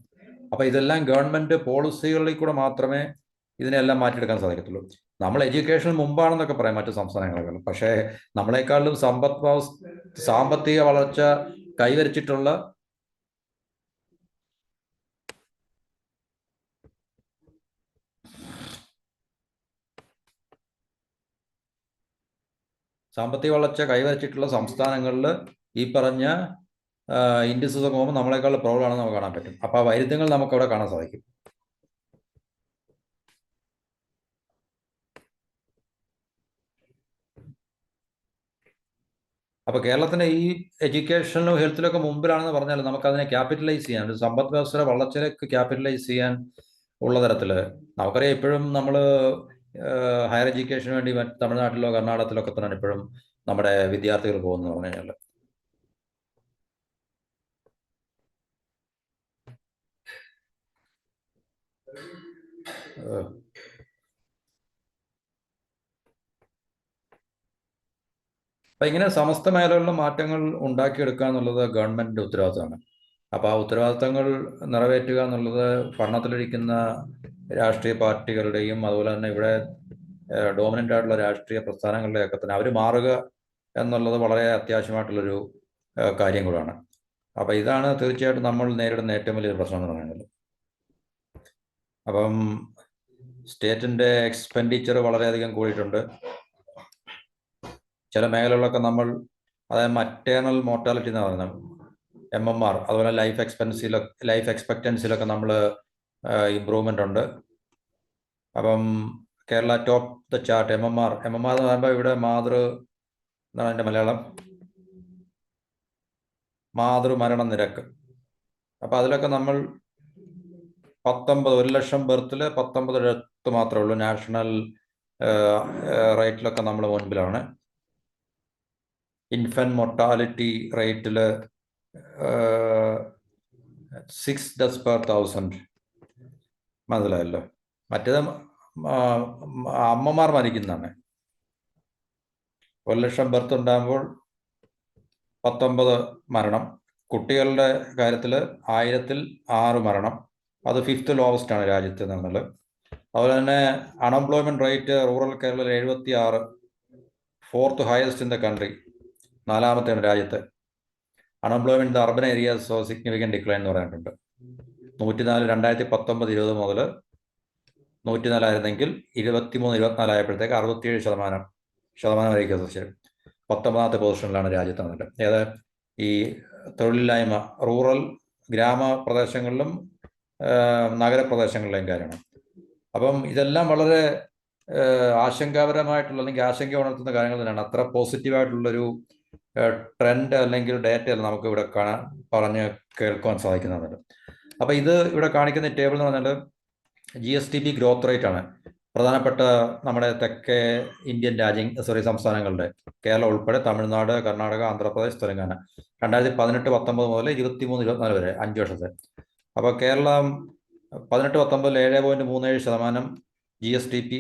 Speaker 1: അപ്പോൾ ഇതെല്ലാം ഗവൺമെൻറ് പോളിസികളിൽ കൂടെ മാത്രമേ ഇതിനെല്ലാം മാറ്റിയെടുക്കാൻ സാധിക്കത്തുള്ളൂ. നമ്മൾ എഡ്യൂക്കേഷൻ മുമ്പാണെന്നൊക്കെ പറയാം മറ്റു സംസ്ഥാനങ്ങളെക്കാളും, പക്ഷേ നമ്മളെക്കാളും സാമ്പത്തിക വളർച്ച കൈവരിച്ചിട്ടുള്ള സംസ്ഥാനങ്ങളിൽ ഈ പറഞ്ഞ ഇൻഡസ്ട്രീസ് ഒക്കെ പോകുമ്പോൾ നമ്മളെക്കാൾ പ്രോബ്ലമാണെന്ന് നമുക്ക് കാണാൻ പറ്റും. അപ്പോൾ ആ വൈരുദ്ധ്യങ്ങൾ നമുക്കവിടെ കാണാൻ സാധിക്കും. അപ്പോൾ കേരളത്തിൻ്റെ ഈ എഡ്യൂക്കേഷനിലും ഹെൽത്തിലൊക്കെ മുമ്പിലാണെന്ന് പറഞ്ഞാൽ നമുക്കതിനെ ക്യാപിറ്റലൈസ് ചെയ്യാൻ, ഒരു സമ്പദ് വ്യവസ്ഥയുടെ വളർച്ചയിലേക്ക് ക്യാപിറ്റലൈസ് ചെയ്യാൻ ഉള്ള തരത്തിൽ നമുക്കറിയാം. ഇപ്പോഴും നമ്മൾ ഹയർ എഡ്യൂക്കേഷന് വേണ്ടി തമിഴ്നാട്ടിലോ കർണാടകത്തിലോ ഒക്കെ തന്നെ ഇപ്പോഴും നമ്മുടെ വിദ്യാർത്ഥികൾ പോകുന്നു പറഞ്ഞു കഴിഞ്ഞാൽ അപ്പം ഇങ്ങനെ സമസ്ത മേഖലകളിലും മാറ്റങ്ങൾ ഉണ്ടാക്കിയെടുക്കുക എന്നുള്ളത് ഗവൺമെൻറ്റിൻ്റെ ഉത്തരവാദിത്തമാണ്. അപ്പോൾ ആ ഉത്തരവാദിത്തങ്ങൾ നിറവേറ്റുക എന്നുള്ളത് ഭരണത്തിലിരിക്കുന്ന രാഷ്ട്രീയ പാർട്ടികളുടെയും അതുപോലെ തന്നെ ഇവിടെ ഡോമിനൻ്റ് ആയിട്ടുള്ള രാഷ്ട്രീയ പ്രസ്ഥാനങ്ങളുടെയൊക്കെ തന്നെ അവർ മാറുക എന്നുള്ളത് വളരെ അത്യാവശ്യമായിട്ടുള്ളൊരു കാര്യം കൂടാണ്. അപ്പോൾ ഇതാണ് തീർച്ചയായിട്ടും നമ്മൾ നേരിടുന്ന ഏറ്റവും വലിയൊരു പ്രശ്നം എന്ന് പറയുന്നത്. അപ്പം സ്റ്റേറ്റിൻ്റെ എക്സ്പെൻഡിച്ചർ വളരെയധികം കൂടിയിട്ടുണ്ട്. ചില മേഖലകളിലൊക്കെ നമ്മൾ, അതായത് മറ്റേണൽ മോർട്ടാലിറ്റി എന്ന് പറയുന്നത് MMR, അതുപോലെ ലൈഫ് എക്സ്പെക്റ്റൻസിയിലൊക്കെ നമ്മൾ ഇമ്പ്രൂവ്മെൻ്റ് ഉണ്ട്. അപ്പം Kerala top the chart MMR എന്ന് പറയുമ്പോൾ ഇവിടെ എന്താണ് അതിൻ്റെ മലയാളം, മാതൃമരണ നിരക്ക്. അപ്പോൾ അതിലൊക്കെ നമ്മൾ 1 ലക്ഷം ബർത്തിൽ 19 ഡെത്ത് മാത്രമേ ഉള്ളൂ. നാഷണൽ റേറ്റിലൊക്കെ നമ്മൾ മുൻപിലാണ്. ഇൻഫൻറ്റ് മൊർട്ടാലിറ്റി റേറ്റിൽ 6 deaths per 1000. മനസ്സിലായല്ലോ. മറ്റേത് അമ്മമാർ മരിക്കുന്നതാണ്. 1 ലക്ഷം ബർത്ത് ഉണ്ടാകുമ്പോൾ 19 മരണം. കുട്ടികളുടെ കാര്യത്തിൽ 1000-ൽ 6 മരണം. അത് 5th ലോവസ്റ്റ് ആണ് രാജ്യത്ത് നിന്നുള്ളത്. അതുപോലെ തന്നെ അൺഎംപ്ലോയ്മെൻറ്റ് റേറ്റ് റൂറൽ കേരളയിൽ 76, 4th highest in the country, 4ാമത്തെയാണ് രാജ്യത്ത്. Unemployment urban areas significant decline എന്ന് പറഞ്ഞിട്ടുണ്ട്. 104 2019-20 മുതൽ 104 ആയിരുന്നെങ്കിൽ 23-24 ആയപ്പോഴത്തേക്ക് 67% വരെയൊക്കെ തീർച്ചയായും 19ാമത്തെ പൊസിഷനിലാണ് രാജ്യത്ത് വന്നിട്ട്. അതായത് ഈ തൊഴിലില്ലായ്മ റൂറൽ ഗ്രാമപ്രദേശങ്ങളിലും നഗരപ്രദേശങ്ങളിലെയും കാര്യമാണ്. അപ്പം ഇതെല്ലാം വളരെ ആശങ്കാപരമായിട്ടുള്ള അല്ലെങ്കിൽ ആശങ്ക ഉണർത്തുന്ന കാര്യങ്ങൾ തന്നെയാണ്. അത്ര പോസിറ്റീവായിട്ടുള്ളൊരു ട്രെൻഡ് അല്ലെങ്കിൽ ഡേറ്റയല്ല നമുക്ക് ഇവിടെ പറഞ്ഞ് കേൾക്കുവാൻ സാധിക്കുന്നതാണ്. അപ്പോൾ ഇത് ഇവിടെ കാണിക്കുന്ന ടേബിൾ എന്ന് പറഞ്ഞാൽ GSDP ഗ്രോത്ത് റേറ്റ് ആണ്. പ്രധാനപ്പെട്ട നമ്മുടെ തെക്കേ ഇന്ത്യൻ സംസ്ഥാനങ്ങളുടെ കേരളം ഉൾപ്പെടെ തമിഴ്നാട്, കർണാടക, ആന്ധ്രാപ്രദേശ്, തെലങ്കാന 2018-19 മുതൽ 23-24 വരെ 5 വർഷത്തെ. അപ്പോൾ കേരളം 18-19 7.37% GSDP.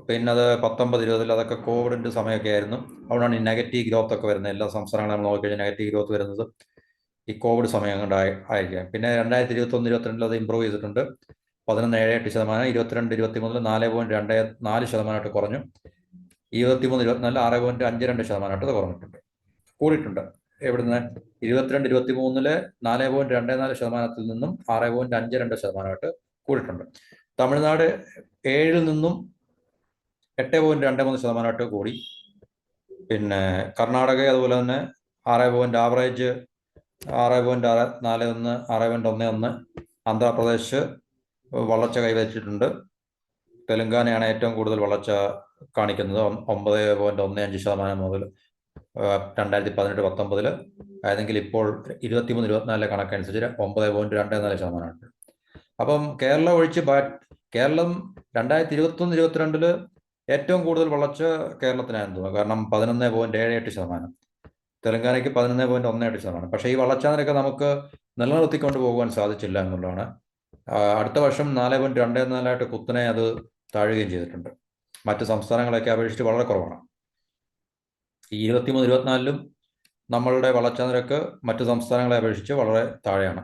Speaker 1: പിന്നെ അത് 19-20 അതൊക്കെ കോവിഡിൻ്റെ സമയമൊക്കെ ആയിരുന്നു. അതുകൊണ്ടാണ് ഈ നെഗറ്റീവ് ഗ്രോത്ത് ഒക്കെ വരുന്നത്. എല്ലാ സംസ്ഥാനങ്ങളും നമ്മൾ നോക്കിക്കഴിഞ്ഞാൽ നെഗറ്റീവ് ഗ്രോത്ത് വരുന്നത് ഈ കോവിഡ് സമയം കൊണ്ട് ആയിരിക്കാം. പിന്നെ 2021-22 അത് ഇമ്പ്രൂവ് ചെയ്തിട്ടുണ്ട്. 11.78%, 22-23 4.24% കുറഞ്ഞു. 23-24 6.52% അത് കുറഞ്ഞിട്ടുണ്ട്, കൂടിയിട്ടുണ്ട്. എവിടുന്ന് 22-23 4.24% നിന്നും 6.52% കൂടിയിട്ടുണ്ട്. തമിഴ്നാട് 7 നിന്നും 8.23% കൂടി. പിന്നെ കർണാടക അതുപോലെ തന്നെ 6.41, 6.11, ആന്ധ്രാപ്രദേശ് വളർച്ച കൈവരിച്ചിട്ടുണ്ട്. തെലങ്കാനയാണ് ഏറ്റവും കൂടുതൽ വളർച്ച കാണിക്കുന്നത്, 9.15% മുതൽ 2018-19 ആയതെങ്കിൽ ഇപ്പോൾ 23-24 കണക്കനുസരിച്ച് 9.24%. അപ്പം കേരളം ഒഴിച്ച് കേരളം 2021-22 ഏറ്റവും കൂടുതൽ വളർച്ച കേരളത്തിനായിരുന്നു തോന്നുന്നു. കാരണം 11.78%, തെലങ്കാനയ്ക്ക് 11.18%. പക്ഷേ ഈ വളർച്ചാ നിരക്ക് നമുക്ക് നിലനിർത്തിക്കൊണ്ട് പോകുവാൻ സാധിച്ചില്ല എന്നുള്ളതാണ്. അടുത്ത വർഷം 4.24 കുത്തനെ അത് താഴുകയും ചെയ്തിട്ടുണ്ട്. മറ്റ് സംസ്ഥാനങ്ങളെയൊക്കെ അപേക്ഷിച്ച് വളരെ കുറവാണ്. ഈ 23-24 നമ്മളുടെ വളർച്ചാ നിരക്ക് മറ്റ് സംസ്ഥാനങ്ങളെ അപേക്ഷിച്ച് വളരെ താഴെയാണ്.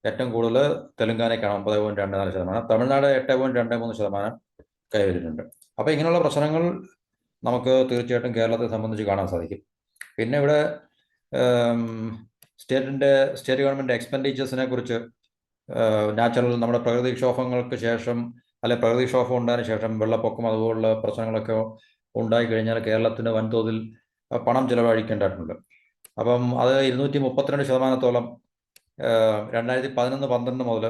Speaker 1: ഏറ്റവും കൂടുതൽ തെലങ്കാനയ്ക്കാണ് 9.24%, തമിഴ്നാട് 8.23% കൈവരിച്ചിട്ടുണ്ട്. അപ്പോൾ ഇങ്ങനെയുള്ള പ്രശ്നങ്ങൾ നമുക്ക് തീർച്ചയായിട്ടും കേരളത്തെ സംബന്ധിച്ച് കാണാൻ സാധിക്കും. പിന്നെ ഇവിടെ സ്റ്റേറ്റ് ഗവൺമെൻറ് എക്സ്പെൻഡിച്ചേഴ്സിനെ കുറിച്ച് നമ്മുടെ പ്രകൃതിക്ഷോഭങ്ങൾക്ക് ശേഷം, അല്ലെ പ്രകൃതിക്ഷോഭം ഉണ്ടായതിനു ശേഷം വെള്ളപ്പൊക്കം അതുപോലുള്ള പ്രശ്നങ്ങളൊക്കെ ഉണ്ടായിക്കഴിഞ്ഞാൽ കേരളത്തിന് വൻതോതിൽ പണം ചിലവഴിക്കേണ്ടതായിട്ടുണ്ട്. അപ്പം അത് 232%-ഓളം 2011-12 മുതൽ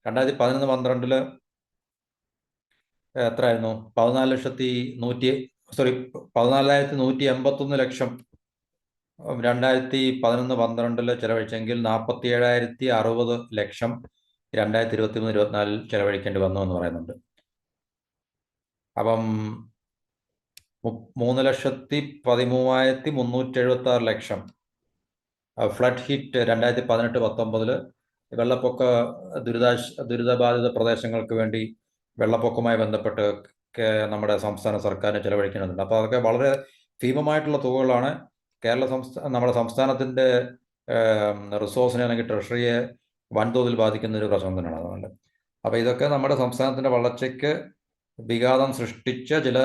Speaker 1: 2011-12 എത്രയായിരുന്നു? 14,181 ലക്ഷം 2011-12 ചെലവഴിച്ചെങ്കിൽ 47,060 ലക്ഷം 2023-24 ചെലവഴിക്കേണ്ടി വന്നു എന്ന് പറയുന്നുണ്ട്. അപ്പം 3,13,376 ലക്ഷം ഫ്ലഡ് ഹിറ്റ് 2018-19 വെള്ളപ്പൊക്ക ദുരിതബാധിത പ്രദേശങ്ങൾക്ക് വേണ്ടി വെള്ളപ്പൊക്കവുമായി ബന്ധപ്പെട്ട് നമ്മുടെ സംസ്ഥാന സർക്കാരിന് ചെലവഴിക്കുന്നുണ്ട്. അപ്പോൾ അതൊക്കെ വളരെ ഭീമമായിട്ടുള്ള തുകകളാണ്. നമ്മുടെ സംസ്ഥാനത്തിൻ്റെ റിസോഴ്സിനെ അല്ലെങ്കിൽ ട്രഷറിയെ വൻതോതിൽ ബാധിക്കുന്ന ഒരു പ്രശ്നം തന്നെയാണ്. അതുകൊണ്ട് അപ്പോൾ ഇതൊക്കെ നമ്മുടെ സംസ്ഥാനത്തിൻ്റെ വളർച്ചയ്ക്ക് വിഘാതം സൃഷ്ടിച്ച ചില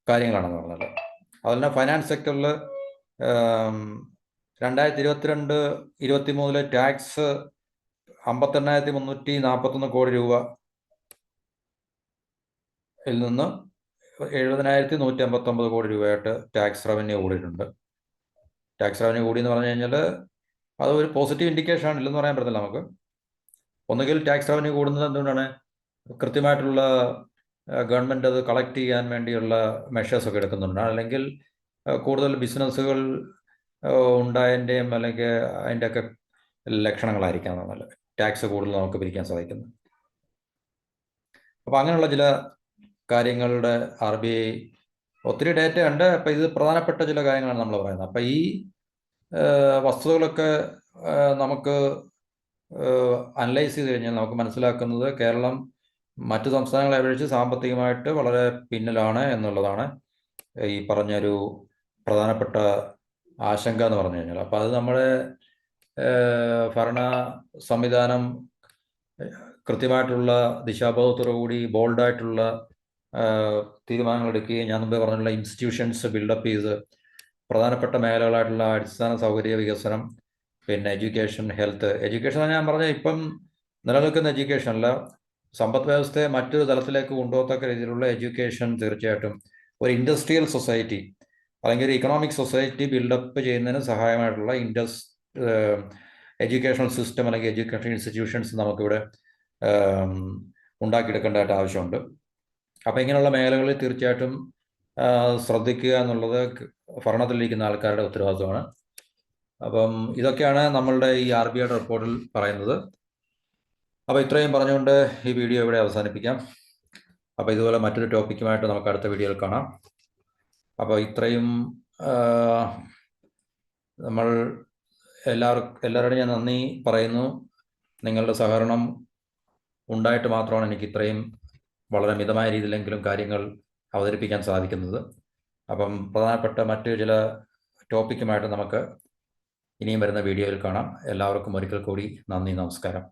Speaker 1: കാര്യങ്ങളാണെന്ന് പറഞ്ഞത്. അതുപോലെ ഫൈനാൻസ് സെക്ടറിൽ 2022-23 ടാക്സ് 58,341 കോടി രൂപയിൽ നിന്ന് 70,159 കോടി രൂപയായിട്ട് ടാക്സ് റവന്യൂ കൂടിയിട്ടുണ്ട്. ടാക്സ് റവന്യൂ കൂടി എന്ന് പറഞ്ഞു കഴിഞ്ഞാൽ അത് ഒരു പോസിറ്റീവ് ഇൻഡിക്കേഷൻ ആണ്, ഇല്ലെന്ന് പറയാൻ പറ്റില്ല നമുക്ക്. ഒന്നുകിൽ ടാക്സ് റവന്യൂ കൂടുന്നത് എന്തുകൊണ്ടാണ്? കൃത്യമായിട്ടുള്ള ഗവൺമെൻറ് അത് കളക്ട് ചെയ്യാൻ വേണ്ടിയുള്ള മെഷേഴ്സൊക്കെ എടുക്കുന്നുണ്ട്, അല്ലെങ്കിൽ കൂടുതൽ ബിസിനസ്സുകൾ ഉണ്ടായതിൻ്റെയും അല്ലെങ്കിൽ അതിൻ്റെയൊക്കെ ലക്ഷണങ്ങളായിരിക്കാം നല്ല ടാക്സ് കൂടുതൽ നമുക്ക് പിരിക്കാൻ സാധിക്കുന്നത്. അപ്പോൾ അങ്ങനെയുള്ള ചില കാര്യങ്ങളുടെ RBI ഒത്തിരി ഡേറ്റ ഉണ്ട്. അപ്പോൾ ഇത് പ്രധാനപ്പെട്ട ചില കാര്യങ്ങളാണ് നമ്മൾ പറയുന്നത്. അപ്പോൾ ഈ വസ്തുതകളൊക്കെ നമുക്ക് അനലൈസ് ചെയ്ത് കഴിഞ്ഞാൽ നമുക്ക് മനസ്സിലാക്കുന്നത് കേരളം മറ്റു സംസ്ഥാനങ്ങളെ അപേക്ഷിച്ച് സാമ്പത്തികമായിട്ട് വളരെ പിന്നിലാണ് എന്നുള്ളതാണ് ഈ പറഞ്ഞൊരു പ്രധാനപ്പെട്ട ആശങ്ക എന്ന് പറഞ്ഞു കഴിഞ്ഞാൽ. അപ്പോൾ അത് നമ്മുടെ ഭരണ സംവിധാനം കൃത്യമായിട്ടുള്ള ദിശാബോധത്തോടുകൂടി ബോൾഡായിട്ടുള്ള തീരുമാനങ്ങൾ എടുക്കുകയും ഞാൻ മുമ്പേ പറഞ്ഞുള്ള ഇൻസ്റ്റിറ്റ്യൂഷൻസ് ബിൽഡപ്പ് ചെയ്ത് പ്രധാനപ്പെട്ട മേഖലകളായിട്ടുള്ള അടിസ്ഥാന സൗകര്യ വികസനം, പിന്നെ എഡ്യൂക്കേഷൻ, ഹെൽത്ത്. എഡ്യൂക്കേഷൻ ഞാൻ പറഞ്ഞ ഇപ്പം നിലനിൽക്കുന്ന എഡ്യൂക്കേഷൻ അല്ല, സമ്പദ് വ്യവസ്ഥയെ മറ്റൊരു തലത്തിലേക്ക് കൊണ്ടുപോകത്തക്ക രീതിയിലുള്ള എഡ്യൂക്കേഷൻ തീർച്ചയായിട്ടും ഒരു ഇൻഡസ്ട്രിയൽ സൊസൈറ്റി അല്ലെങ്കിൽ ഒരു ഇക്കണോമിക് സൊസൈറ്റി ബിൽഡപ്പ് ചെയ്യുന്നതിന് സഹായമായിട്ടുള്ള എഡ്യൂക്കേഷണൽ സിസ്റ്റം അല്ലെങ്കിൽ എഡ്യൂക്കേഷൻ ഇൻസ്റ്റിറ്റ്യൂഷൻസ് നമുക്കിവിടെ ഉണ്ടാക്കിയെടുക്കേണ്ടതായിട്ട് ആവശ്യമുണ്ട്. അപ്പോൾ ഇങ്ങനെയുള്ള മേഖലകളിൽ തീർച്ചയായിട്ടും ശ്രദ്ധിക്കുക എന്നുള്ളത് ഭരണത്തിലിരിക്കുന്ന ആൾക്കാരുടെ ഉത്തരവാദിത്വമാണ്. അപ്പം ഇതൊക്കെയാണ് നമ്മളുടെ ഈ RBIയുടെ റിപ്പോർട്ടിൽ പറയുന്നത്. അപ്പോൾ ഇത്രയും പറഞ്ഞുകൊണ്ട് ഈ വീഡിയോ ഇവിടെ അവസാനിപ്പിക്കാം. അപ്പോൾ ഇതുപോലെ മറ്റൊരു ടോപ്പിക്കുമായിട്ട് നമുക്ക് അടുത്ത വീഡിയോയിൽ കാണാം. അപ്പോൾ ഇത്രയും നമ്മൾ എല്ലാവരോടും ഞാൻ നന്ദി പറയുന്നു. നിങ്ങളുടെ സഹകരണം ഉണ്ടായിട്ട് മാത്രമാണ് എനിക്ക് ഇത്രയും വളരെ മിതമായ രീതിയിലെങ്കിലും കാര്യങ്ങൾ അവതരിപ്പിക്കാൻ സാധിക്കുന്നത്. അപ്പം പ്രധാനപ്പെട്ട മറ്റ് ചില ടോപ്പിക്കുമായിട്ട് നമുക്ക് ഇനിയും വരുന്ന വീഡിയോയിൽ കാണാം. എല്ലാവർക്കും ഒരിക്കൽ കൂടി നന്ദി, നമസ്കാരം.